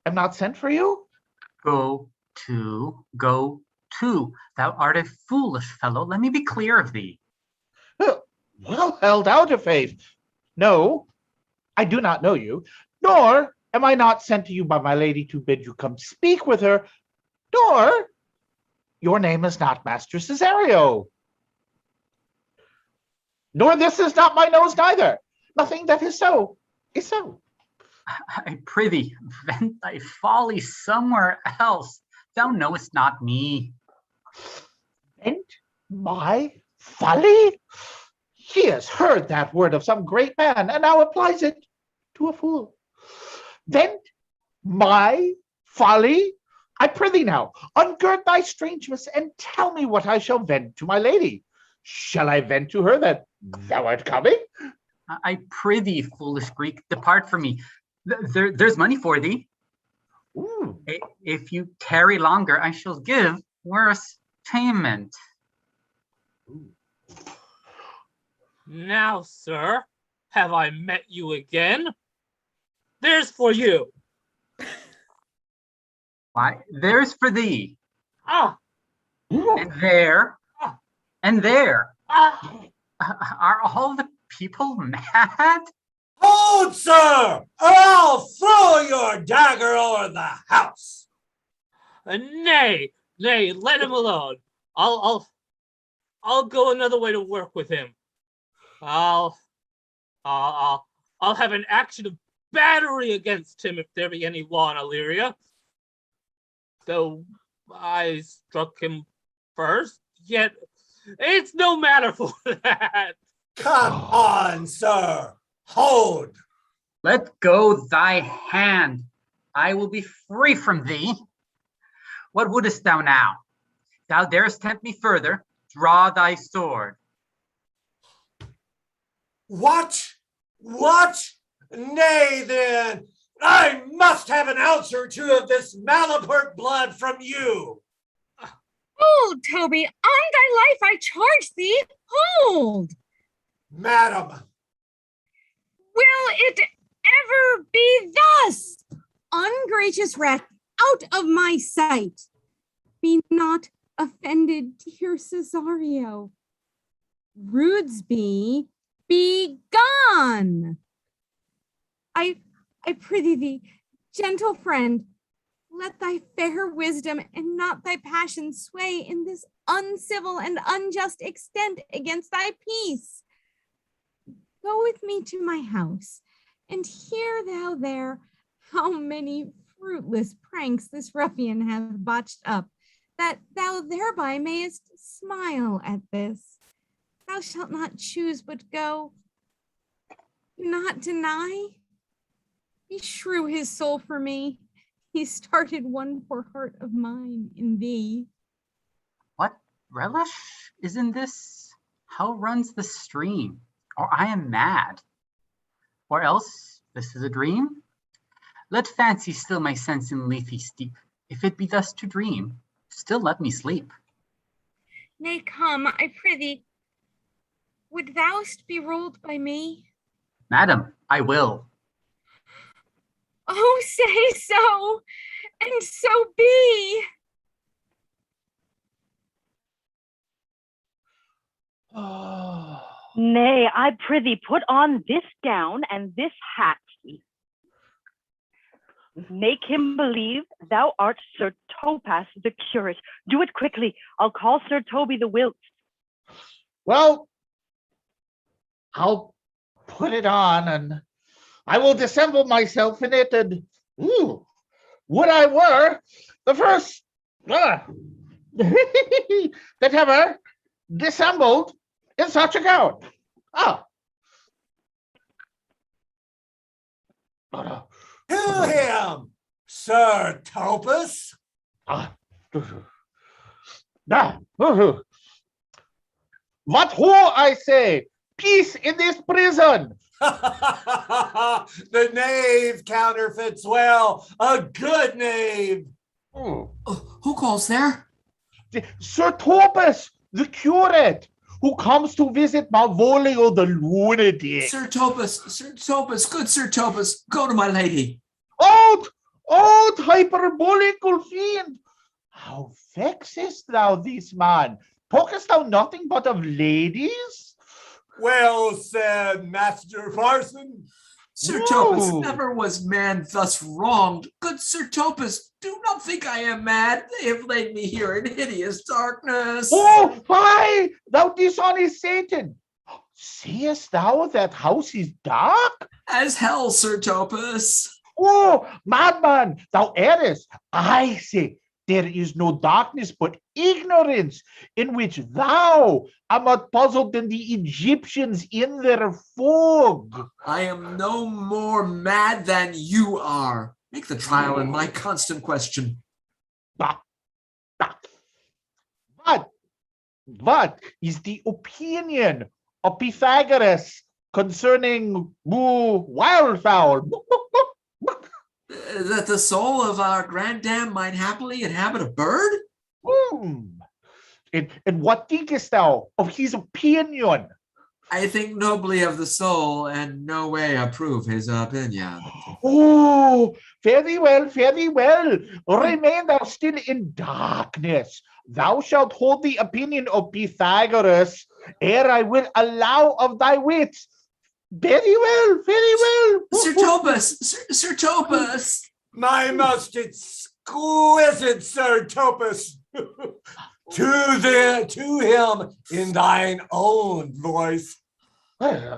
am not sent for you?
Go to. Thou art a foolish fellow. Let me be clear of thee.
Well held out of faith. No, I do not know you, nor am I not sent to you by my lady to bid you come speak with her, nor your name is not Master Cesario. Nor this is not my nose neither. Nothing that is so is so.
I prithee, vent thy folly somewhere else. Thou knowest not me.
Vent my folly? He has heard that word of some great man, and now applies it to a fool. Vent my folly? I prithee now, ungird thy strangeness, and tell me what I shall vent to my lady. Shall I vent to her that thou art coming?
I prithee, foolish Greek, depart from me. There's money for thee.
Ooh.
If you tarry longer, I shall give worse payment.
Now, sir, have I met you again? There's for you.
Why, there's for thee.
Ah.
And there.
Ah.
And there.
Ah.
Are all the people mad?
Hold, sir, or I'll throw your dagger over the house.
Nay, let him alone. I'll go another way to work with him. I'll have an action of battery against him if there be any law in Illyria. Though I struck him first, yet it's no matter for that.
Come on, sir. Hold.
Let go thy hand. I will be free from thee. What wouldest thou now? Thou darest tempt me further. Draw thy sword.
What? Nay, then, I must have an ounce or two of this Malapert blood from you.
Hold, Toby, on thy life I charge thee, hold.
Madam.
Will it ever be thus? Ungracious wretch, out of my sight. Be not offended, dear Cesario. Rudesby, be gone. I prithee thee, gentle friend, let thy fair wisdom and not thy passion sway in this uncivil and unjust extent against thy peace. Go with me to my house, and hear thou there how many fruitless pranks this ruffian hath botched up, that thou thereby mayest smile at this. Thou shalt not choose but go, not deny. Beshrew his soul for me. He started one poor heart of mine in thee.
What relish is in this? How runs the stream? Or I am mad. Or else this is a dream? Let fancy still my sense in leafy steep. If it be thus to dream, still let me sleep.
Nay, come, I prithee. Would thou'st be ruled by me?
Madam, I will.
Oh, say so, and so be.
Nay, I prithee put on this gown and this hat. Make him believe thou art Sir Topas the curate. Do it quickly. I'll call Sir Toby the Wilt.
Well, I'll put it on and I will dissemble myself in it, and would I were the first that ever dissembled in such a gown.
To him, Sir Topus.
What ho, I say, peace in this prison.
The knave counterfeits well, a good knave.
Who calls there?
Sir Topus, the curate. who comes to visit Malvolio the lunatic.
Sir Topus, good Sir Topus, go to my lady.
Out, hyperbolical fiend! How vexest thou this man? Talkest thou nothing but of ladies?
Well said, Master Parson.
Sir Topus, never was man thus wronged. Good Sir Topus, do not think I am mad. They have laid me here in hideous darkness.
Oh, fie, thou dishonest Satan! Seest thou that house is dark?
As hell, Sir Topus.
Oh, madman, thou errest. I say, there is no darkness but ignorance, in which thou art more puzzled than the Egyptians in their fog.
I am no more mad than you are. Make the trial in my constant question.
What is the opinion of Pythagoras concerning wildfowl?
That the soul of our grandam might happily inhabit a bird?
And what thinkest thou of his opinion?
I think nobly of the soul, and no way approve his opinion.
Oh, very well, very well. Remain thou still in darkness. Thou shalt hold the opinion of Pythagoras, ere I will allow of thy wits. Very well, very well.
Sir Topus, Sir Topus.
My most exquisite Sir Topus. To him in thine own voice.
Hey,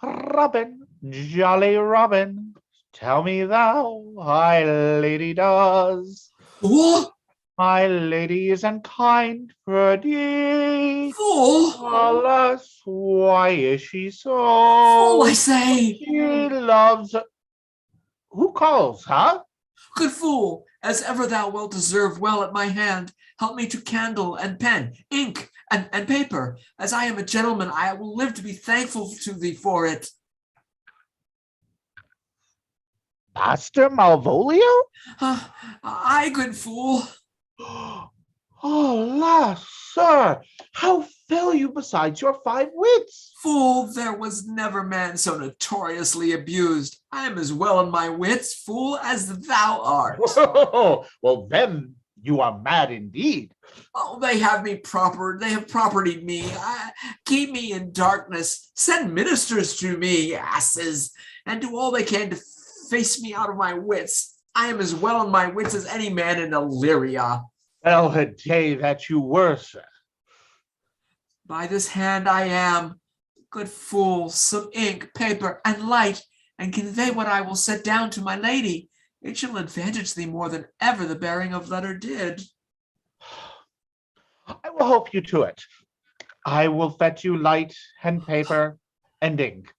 Robin, jolly Robin, tell me thou, my lady does.
What?
My lady is unkind, pretty.
Fool!
Alas, why is she so?
Fool, I say!
She loves... Who calls, huh?
Good fool, as ever thou wilt deserve well at my hand, help me to candle and pen, ink and paper. As I am a gentleman, I will live to be thankful to thee for it.
Master Malvolio?
Aye, good fool.
Alas, sir, how fell you besides your 5 wits?
Fool, there was never man so notoriously abused. I am as well in my wits, fool, as thou art.
Well, then you are mad indeed.
Oh, they have propertied me. Keep me in darkness. Send ministers to me, asses, and do all they can to face me out of my wits. I am as well in my wits as any man in Illyria.
Well, a day that you were, sir.
By this hand I am. Good fool, some ink, paper, and light, and convey what I will set down to my lady. It shall advantage thee more than ever the bearing of letter did.
I will help you to it. I will fetch you light and paper and ink.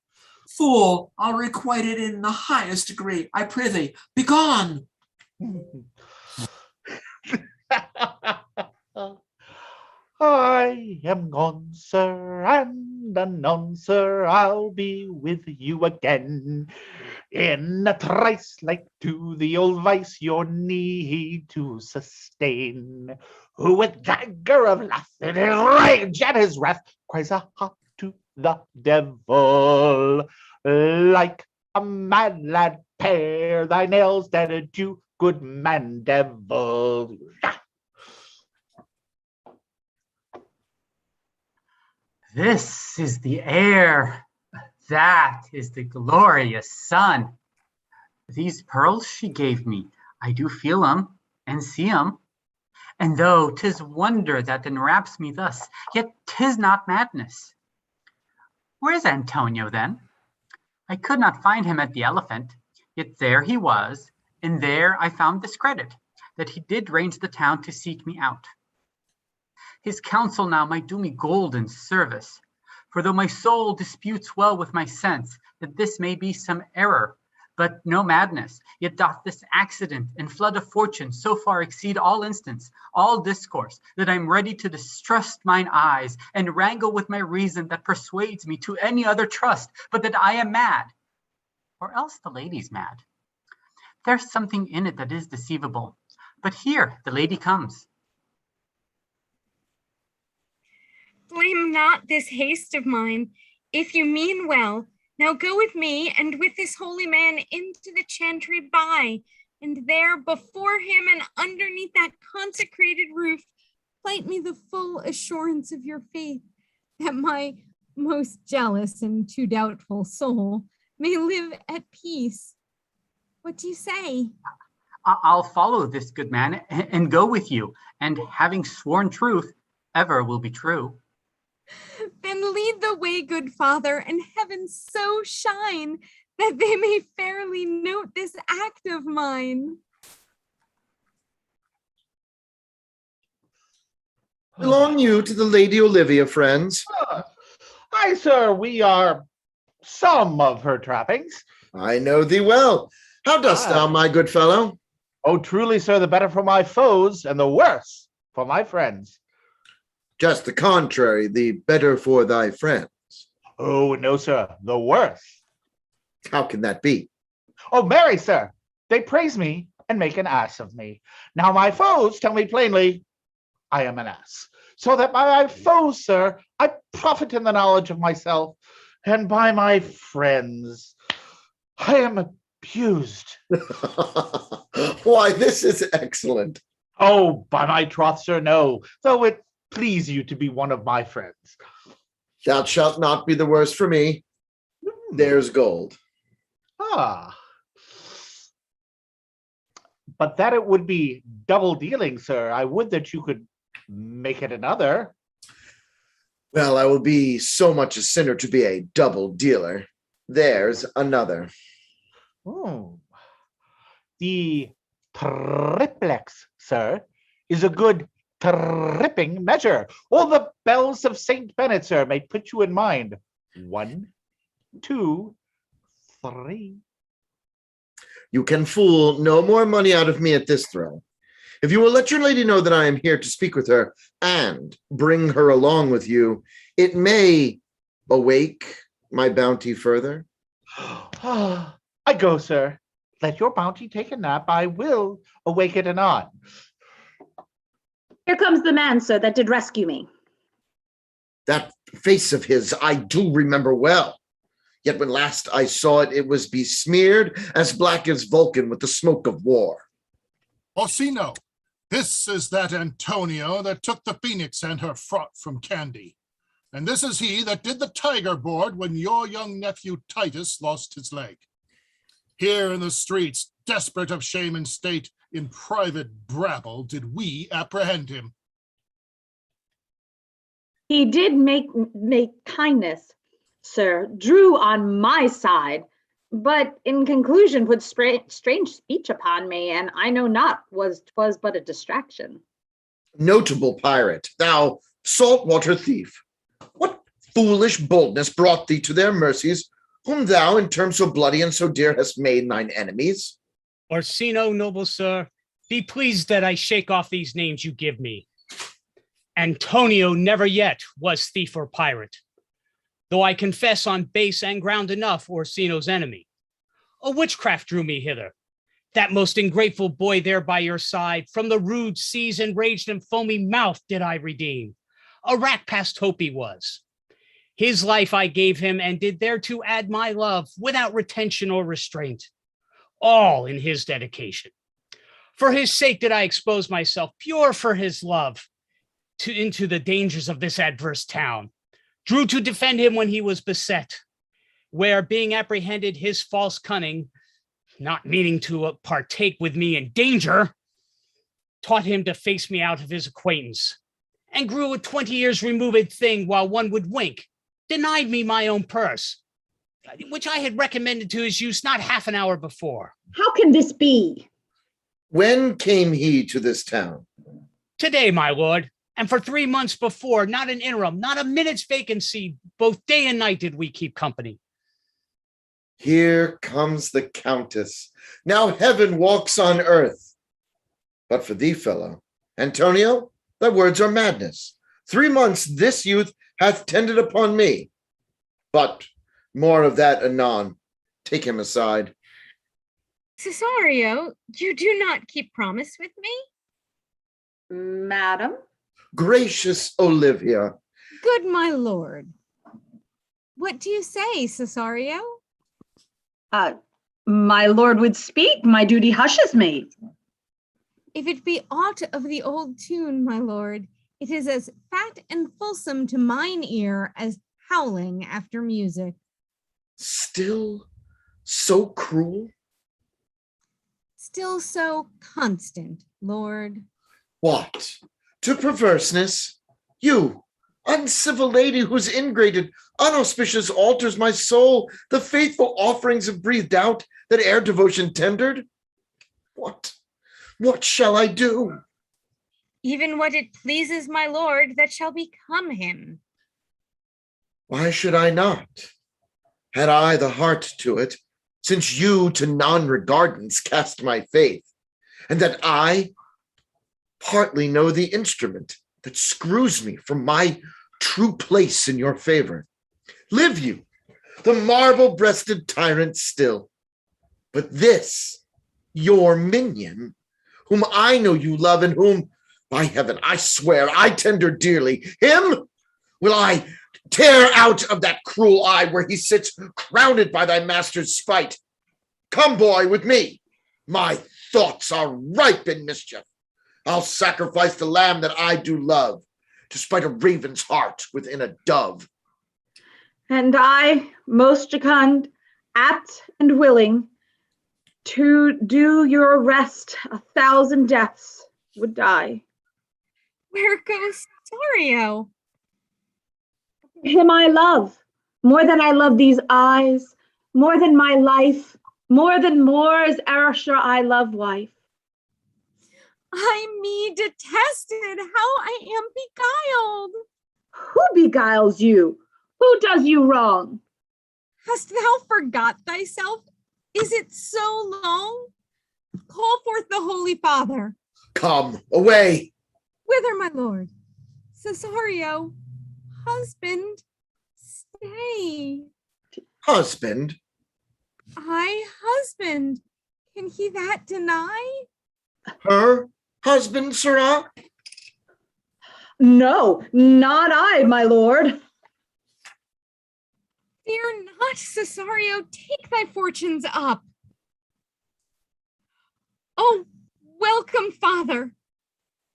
Fool, I'll requite it in the highest degree. I prithee, begone!
I am gone, sir, and anon, sir, I'll be with you again. In a trice, like to the old vice, your need to sustain. Who with dagger of lust in his rage and his wrath cries a hop to the devil. Like a mad lad, pare thy nails, dead to good man devil.
This is the air. That is the glorious sun. These pearls she gave me, I do feel 'em and see 'em. And though 'tis wonder that enwraps me thus, yet 'tis not madness. Where's Antonio then? I could not find him at the Elephant, yet there he was, and there I found discredit, that he did range the town to seek me out. His counsel now might do me golden service, for though my soul disputes well with my sense that this may be some error, but no madness, yet doth this accident and flood of fortune so far exceed all instance, all discourse, that I am ready to distrust mine eyes and wrangle with my reason that persuades me to any other trust, but that I am mad, or else the lady's mad. There's something in it that is deceivable, But here, the lady comes.
Blame not this haste of mine. If you mean well, now go with me and with this holy man into the chantry by, and there before him and underneath that consecrated roof, plight me the full assurance of your faith, that my most jealous and too doubtful soul may live at peace. What do you say?
I'll follow this good man and go with you, and having sworn truth, ever will be true.
Then lead the way, good father, and heaven so shine that they may fairly note this act of mine.
Belong you to the Lady Olivia, friends?
Aye, sir, we are some of her trappings.
I know thee well. How dost thou, my good fellow?
Oh, truly, sir, the better for my foes and the worse for my friends.
Just the contrary, the better for thy friends.
Oh, no, sir, the worse.
How can that be?
Oh, marry, sir, they praise me and make an ass of me. Now my foes tell me plainly, I am an ass. So that by my foes, sir, I profit in the knowledge of myself, and by my friends, I am abused.
Why, this is excellent.
Oh, by my troth, sir, no, though it please you to be one of my friends.
Thou shalt not be the worse for me. There's gold.
Ah. But that it would be double dealing, sir. I would that you could make it another.
Well, I will be so much a sinner to be a double dealer. There's another.
Oh. The triplex, sir, is a good tripping measure. All the bells of St. Bennet, sir, may put you in mind. 1, 2, 3.
You can fool no more money out of me at this throw. If you will let your lady know that I am here to speak with her and bring her along with you, it may awake my bounty further.
I go, sir. Let your bounty take a nap. I will awake it anon.
Here comes the man, sir, that did rescue me.
That face of his I do remember well. Yet when last I saw it, it was besmeared as black as Vulcan with the smoke of war.
Orsino, this is that Antonio that took the Phoenix and her fraught from Candy. And this is he that did the tiger board when your young nephew Titus lost his leg. Here in the streets, desperate of shame and state, in private brabble did we apprehend him.
He did make kindness, sir, drew on my side, but in conclusion put strange speech upon me, and I know not twas but a distraction.
Notable pirate, thou saltwater thief, what foolish boldness brought thee to their mercies, whom thou in terms so bloody and so dear hast made thine enemies?
Orsino, noble sir, be pleased that I shake off these names you give me. Antonio never yet was thief or pirate, though I confess on base and ground enough Orsino's enemy. A witchcraft drew me hither. That most ingrateful boy there by your side, from the rude seas enraged and foamy mouth did I redeem. A rack past hope he was. His life I gave him and did thereto add my love without retention or restraint, all in his dedication. For his sake did I expose myself, pure for his love, into the dangers of this adverse town. Drew to defend him when he was beset, where being apprehended his false cunning, not meaning to partake with me in danger, taught him to face me out of his acquaintance, and grew a 20 years removed thing while one would wink, denied me my own purse, which I had recommended to his use not half an hour before.
How can this be?
When came he to this town?
Today, my lord, and for 3 months before, not an interim, not a minute's vacancy, both day and night did we keep company.
Here comes the Countess. Now heaven walks on earth. But for thee, fellow, Antonio, thy words are madness. 3 months this youth hath tended upon me. But more of that anon. Take him aside.
Cesario, you do not keep promise with me?
Madam?
Gracious Olivia.
Good my lord. What do you say, Cesario?
My lord would speak, my duty hushes me.
If it be aught of the old tune, my lord, it is as fat and fulsome to mine ear as howling after music.
Still so cruel?
Still so constant, lord.
What? To perverseness? You, uncivil lady whose ingrated, unauspicious altars my soul, the faithful offerings have breathed out that ere devotion tendered? What shall I do?
Even what it pleases my lord that shall become him.
Why should I not? Had I the heart to it, since you to non-regardance cast my faith, and that I partly know the instrument that screws me from my true place in your favor. Live you, the marble-breasted tyrant still. But this, your minion, whom I know you love and whom, by heaven, I swear I tender dearly, him will I tear out of that cruel eye where he sits crowned by thy master's spite. Come, boy, with me. My thoughts are ripe in mischief. I'll sacrifice the lamb that I do love, to spite a raven's heart within a dove.
And I, most jocund, apt and willing, to do your rest 1,000 deaths would die.
Where goes Cesario?
Him I love, more than I love these eyes, more than my life, more than Moors Ayrshire I love wife.
I me detested, how I am beguiled.
Who beguiles you? Who does you wrong?
Hast thou forgot thyself? Is it so long? Call forth the Holy Father.
Come, away.
Whither, my lord? Cesario, husband, stay.
Husband?
Husband. Can he that deny?
Her husband, sirrah?
No, not I, my lord.
Fear not, Cesario, take thy fortunes up. Oh, welcome, Father.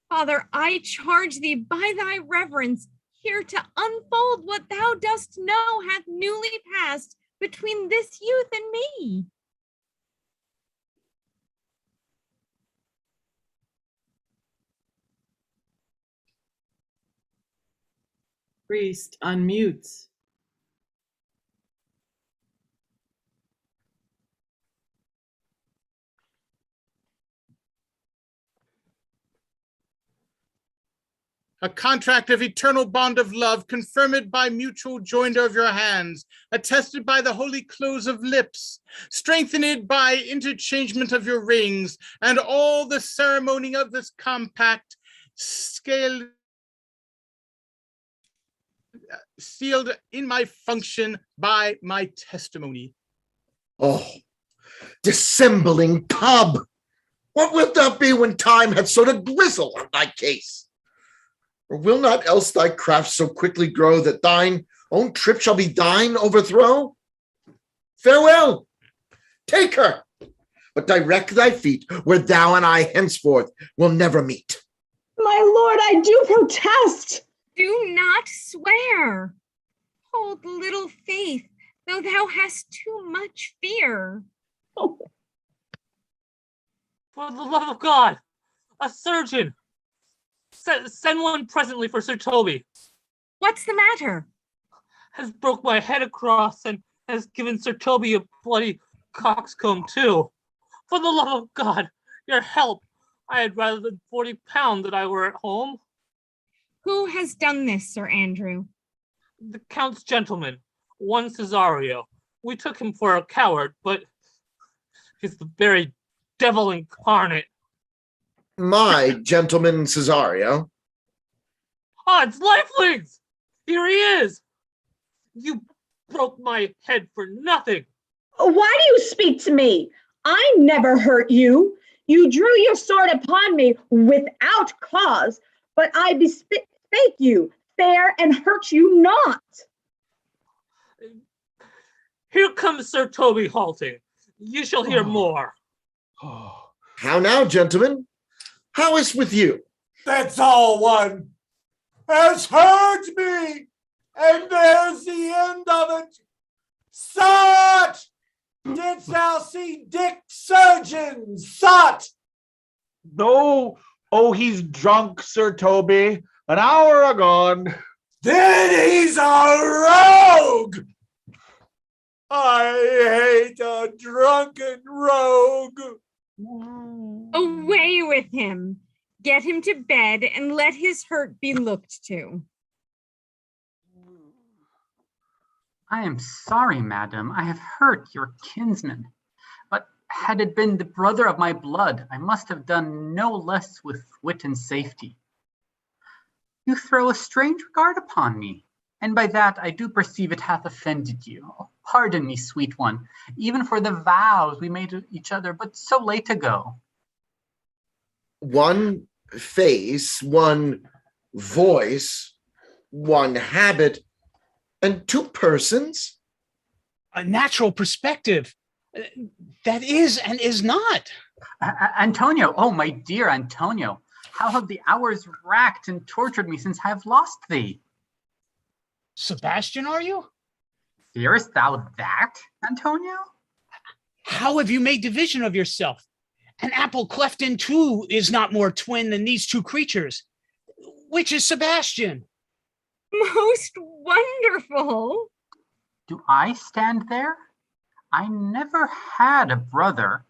Father, I charge thee by thy reverence here to unfold what thou dost know hath newly passed between this youth and me.
Priest unmutes.
A contract of eternal bond of love, confirmed by mutual joinder of your hands, attested by the holy close of lips, strengthened by interchangement of your rings, and all the ceremony of this compact sealed in my function by my testimony.
Oh, dissembling cub! What wilt thou be when time hath sowed a grizzle on thy case? Or will not else thy craft so quickly grow that thine own trip shall be thine overthrow? Farewell, take her, but direct thy feet where thou and I henceforth will never meet.
My lord, I do protest.
Do not swear. Hold little faith, though thou hast too much fear.
Oh.
For the love of God, a surgeon. Send one presently for Sir Toby.
What's the matter?
Has broke my head across and has given Sir Toby a bloody coxcomb too. For the love of God, your help. I had rather than 40 pound that I were at home.
Who has done this, Sir Andrew?
The Count's gentleman, one Cesario. We took him for a coward, but he's the very devil incarnate.
My gentleman Cesario.
Odds lifelings! Here he is! You broke my head for nothing.
Why do you speak to me? I never hurt you. You drew your sword upon me without cause, but I bespake you fair and hurt you not.
Here comes Sir Toby halting. You shall hear more.
How now, gentlemen? How is with you?
That's all one has hurt me, and there's the end of it. Sot! Didst thou see Dick Surgeon? Sot!
No, oh, he's drunk, Sir Toby. An hour agone.
Then he's a rogue! I hate a drunken rogue.
Away with him. Get him to bed and let his hurt be looked to.
I am sorry, madam, I have hurt your kinsman. But had it been the brother of my blood, I must have done no less with wit and safety. You throw a strange regard upon me, and by that I do perceive it hath offended you. Pardon me, sweet one, even for the vows we made to each other but so late ago.
One face, one voice, one habit, and two persons?
A natural perspective. That is and is not.
Antonio, oh my dear Antonio, how have the hours racked and tortured me since I have lost thee?
Sebastian, are you?
Fearest thou that, Antonio?
How have you made division of yourself? An apple cleft in two is not more twin than these two creatures. Which is Sebastian?
Most wonderful.
Do I stand there? I never had a brother,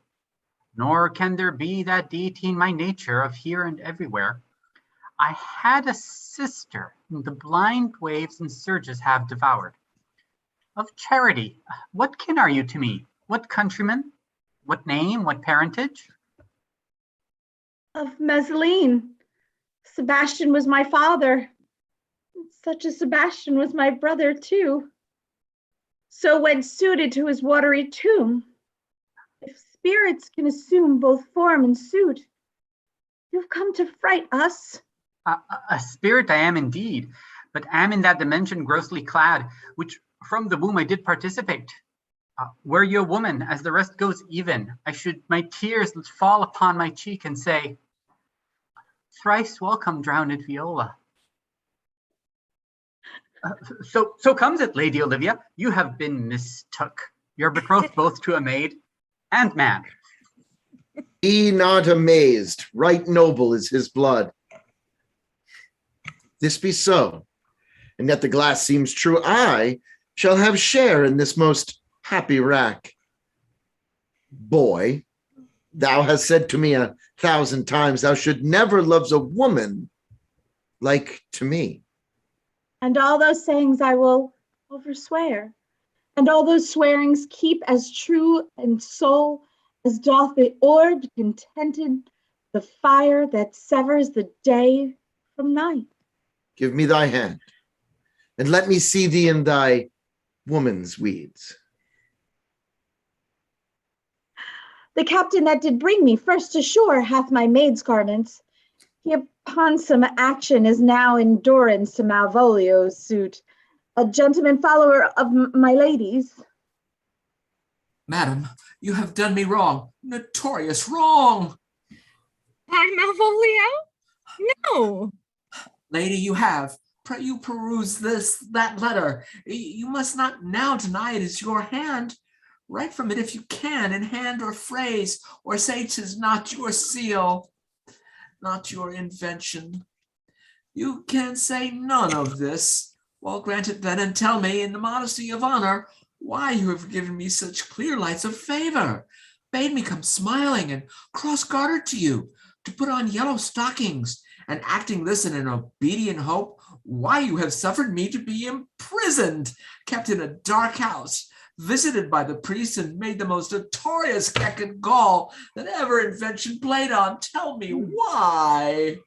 nor can there be that deity in my nature of here and everywhere. I had a sister whom the blind waves and surges have devoured. Of charity, what kin are you to me? What countryman? What name? What parentage?
Of Messeline. Sebastian was my father. Such a Sebastian was my brother too. So wed suited to his watery tomb. If spirits can assume both form and suit, you've come to fright us.
A spirit I am indeed, but am in that dimension grossly clad, which from the womb I did participate. Were you a woman, as the rest goes even, I should my tears fall upon my cheek and say, thrice welcome, drowned Viola. So comes it, Lady Olivia, you have been mistook. You're betrothed both to a maid and man.
Be not amazed, right noble is his blood. This be so, and yet the glass seems true. I shall have share in this most happy wrack. Boy, thou hast said to me 1,000 times, thou should never love a woman like to me.
And all those sayings I will overswear, and all those swearings keep as true and sole as doth the orb contented the fire that severs the day from night.
Give me thy hand, and let me see thee in thy woman's weeds.
The captain that did bring me first ashore hath my maid's garments. He upon some action is now in durance to Malvolio's suit, a gentleman follower of my lady's.
Madam, you have done me wrong, notorious wrong.
By Malvolio? No.
Lady, you have. Pray you peruse that letter. You must not now deny it is your hand. Write from it if you can, in hand or phrase, or say 'tis not your seal, not your invention. You can say none of this. Well, grant it then, and tell me, in the modesty of honor, why you have given me such clear lights of favor, bade me come smiling and cross-gartered to you, to put on yellow stockings, and acting this in an obedient hope, why you have suffered me to be imprisoned, kept in a dark house, visited by the priests, and made the most notorious keck and gall that ever invention played on. Tell me why.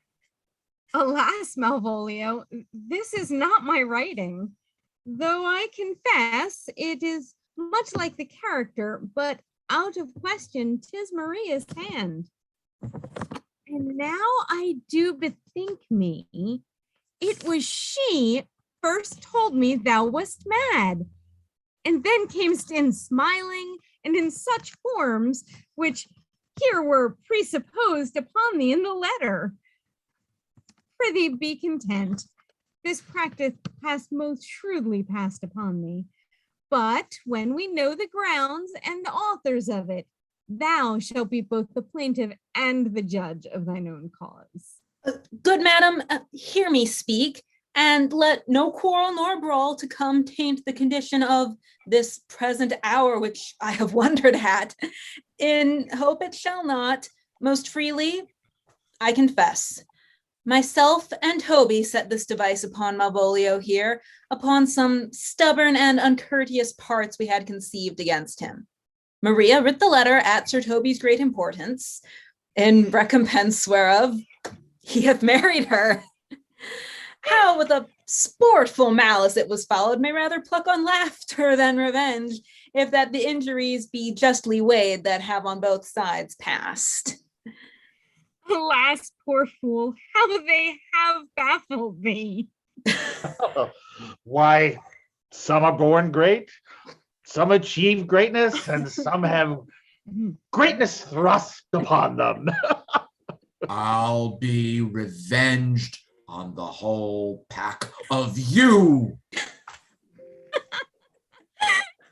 Alas, Malvolio, this is not my writing. Though I confess it is much like the character, but out of question 'tis Maria's hand. And now I do bethink me, it was she first told me thou wast mad, and then camest in smiling and in such forms which here were presupposed upon thee in the letter. Prithee be content. This practice hast most shrewdly passed upon thee. But when we know the grounds and the authors of it, thou shalt be both the plaintiff and the judge of thine own cause.
Good madam, hear me speak, and let no quarrel nor brawl to come taint the condition of this present hour, which I have wondered at. In hope it shall not. Most freely, I confess. Myself and Toby set this device upon Malvolio here, upon some stubborn and uncourteous parts we had conceived against him. Maria writ the letter at Sir Toby's great importance, in recompense whereof he hath married her. How with a sportful malice it was followed may rather pluck on laughter than revenge, if that the injuries be justly weighed that have on both sides passed.
Alas, poor fool, how they have baffled thee.
Why, some are born great, some achieve greatness, and some have greatness thrust upon them.
I'll be revenged on the whole pack of you.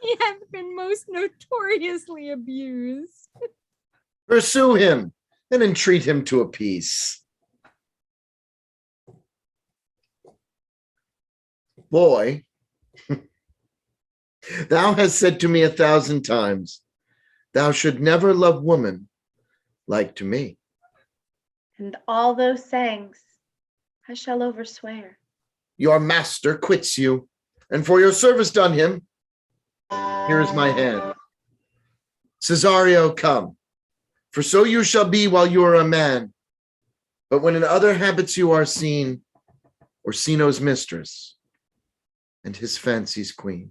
He hath been most notoriously abused.
Pursue him and entreat him to a peace. Boy, thou hast said to me 1,000 times, thou should never love woman like to me.
And all those sayings I shall overswear.
Your master quits you, and for your service done him, here is my hand. Cesario, come, for so you shall be while you are a man. But when in other habits you are seen, Orsino's mistress and his fancy's queen.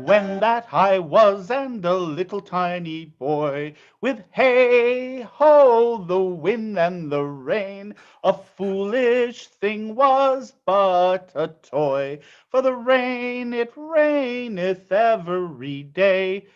When that I was and a little tiny boy, with hey ho, the wind and the rain, a foolish thing was but a toy. For the rain, it raineth every day.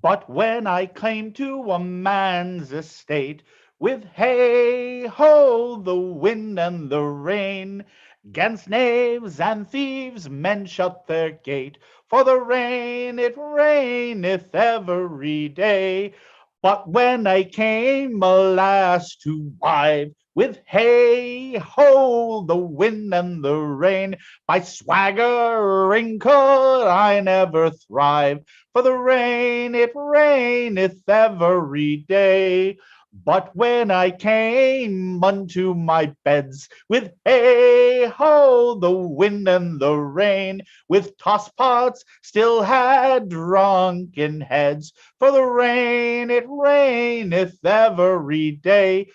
But when I came to a man's estate, with hey ho, the wind and the rain, 'gainst knaves and thieves men shut their gate. For the rain, it raineth every day. But when I came, alas, to wive, with hey ho, the wind and the rain, by swaggering could I never thrive. For the rain, it raineth every day. But when I came unto my beds, with hey ho, the wind and the rain, with tosspots still had drunken heads. For the rain, it raineth every day.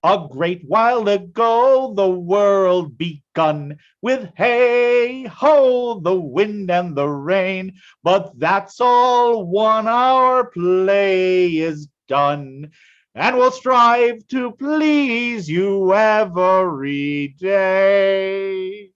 A great while ago the world begun, with hey ho, the wind and the rain. But that's all, 1 hour play is done, and we'll strive to please you every day.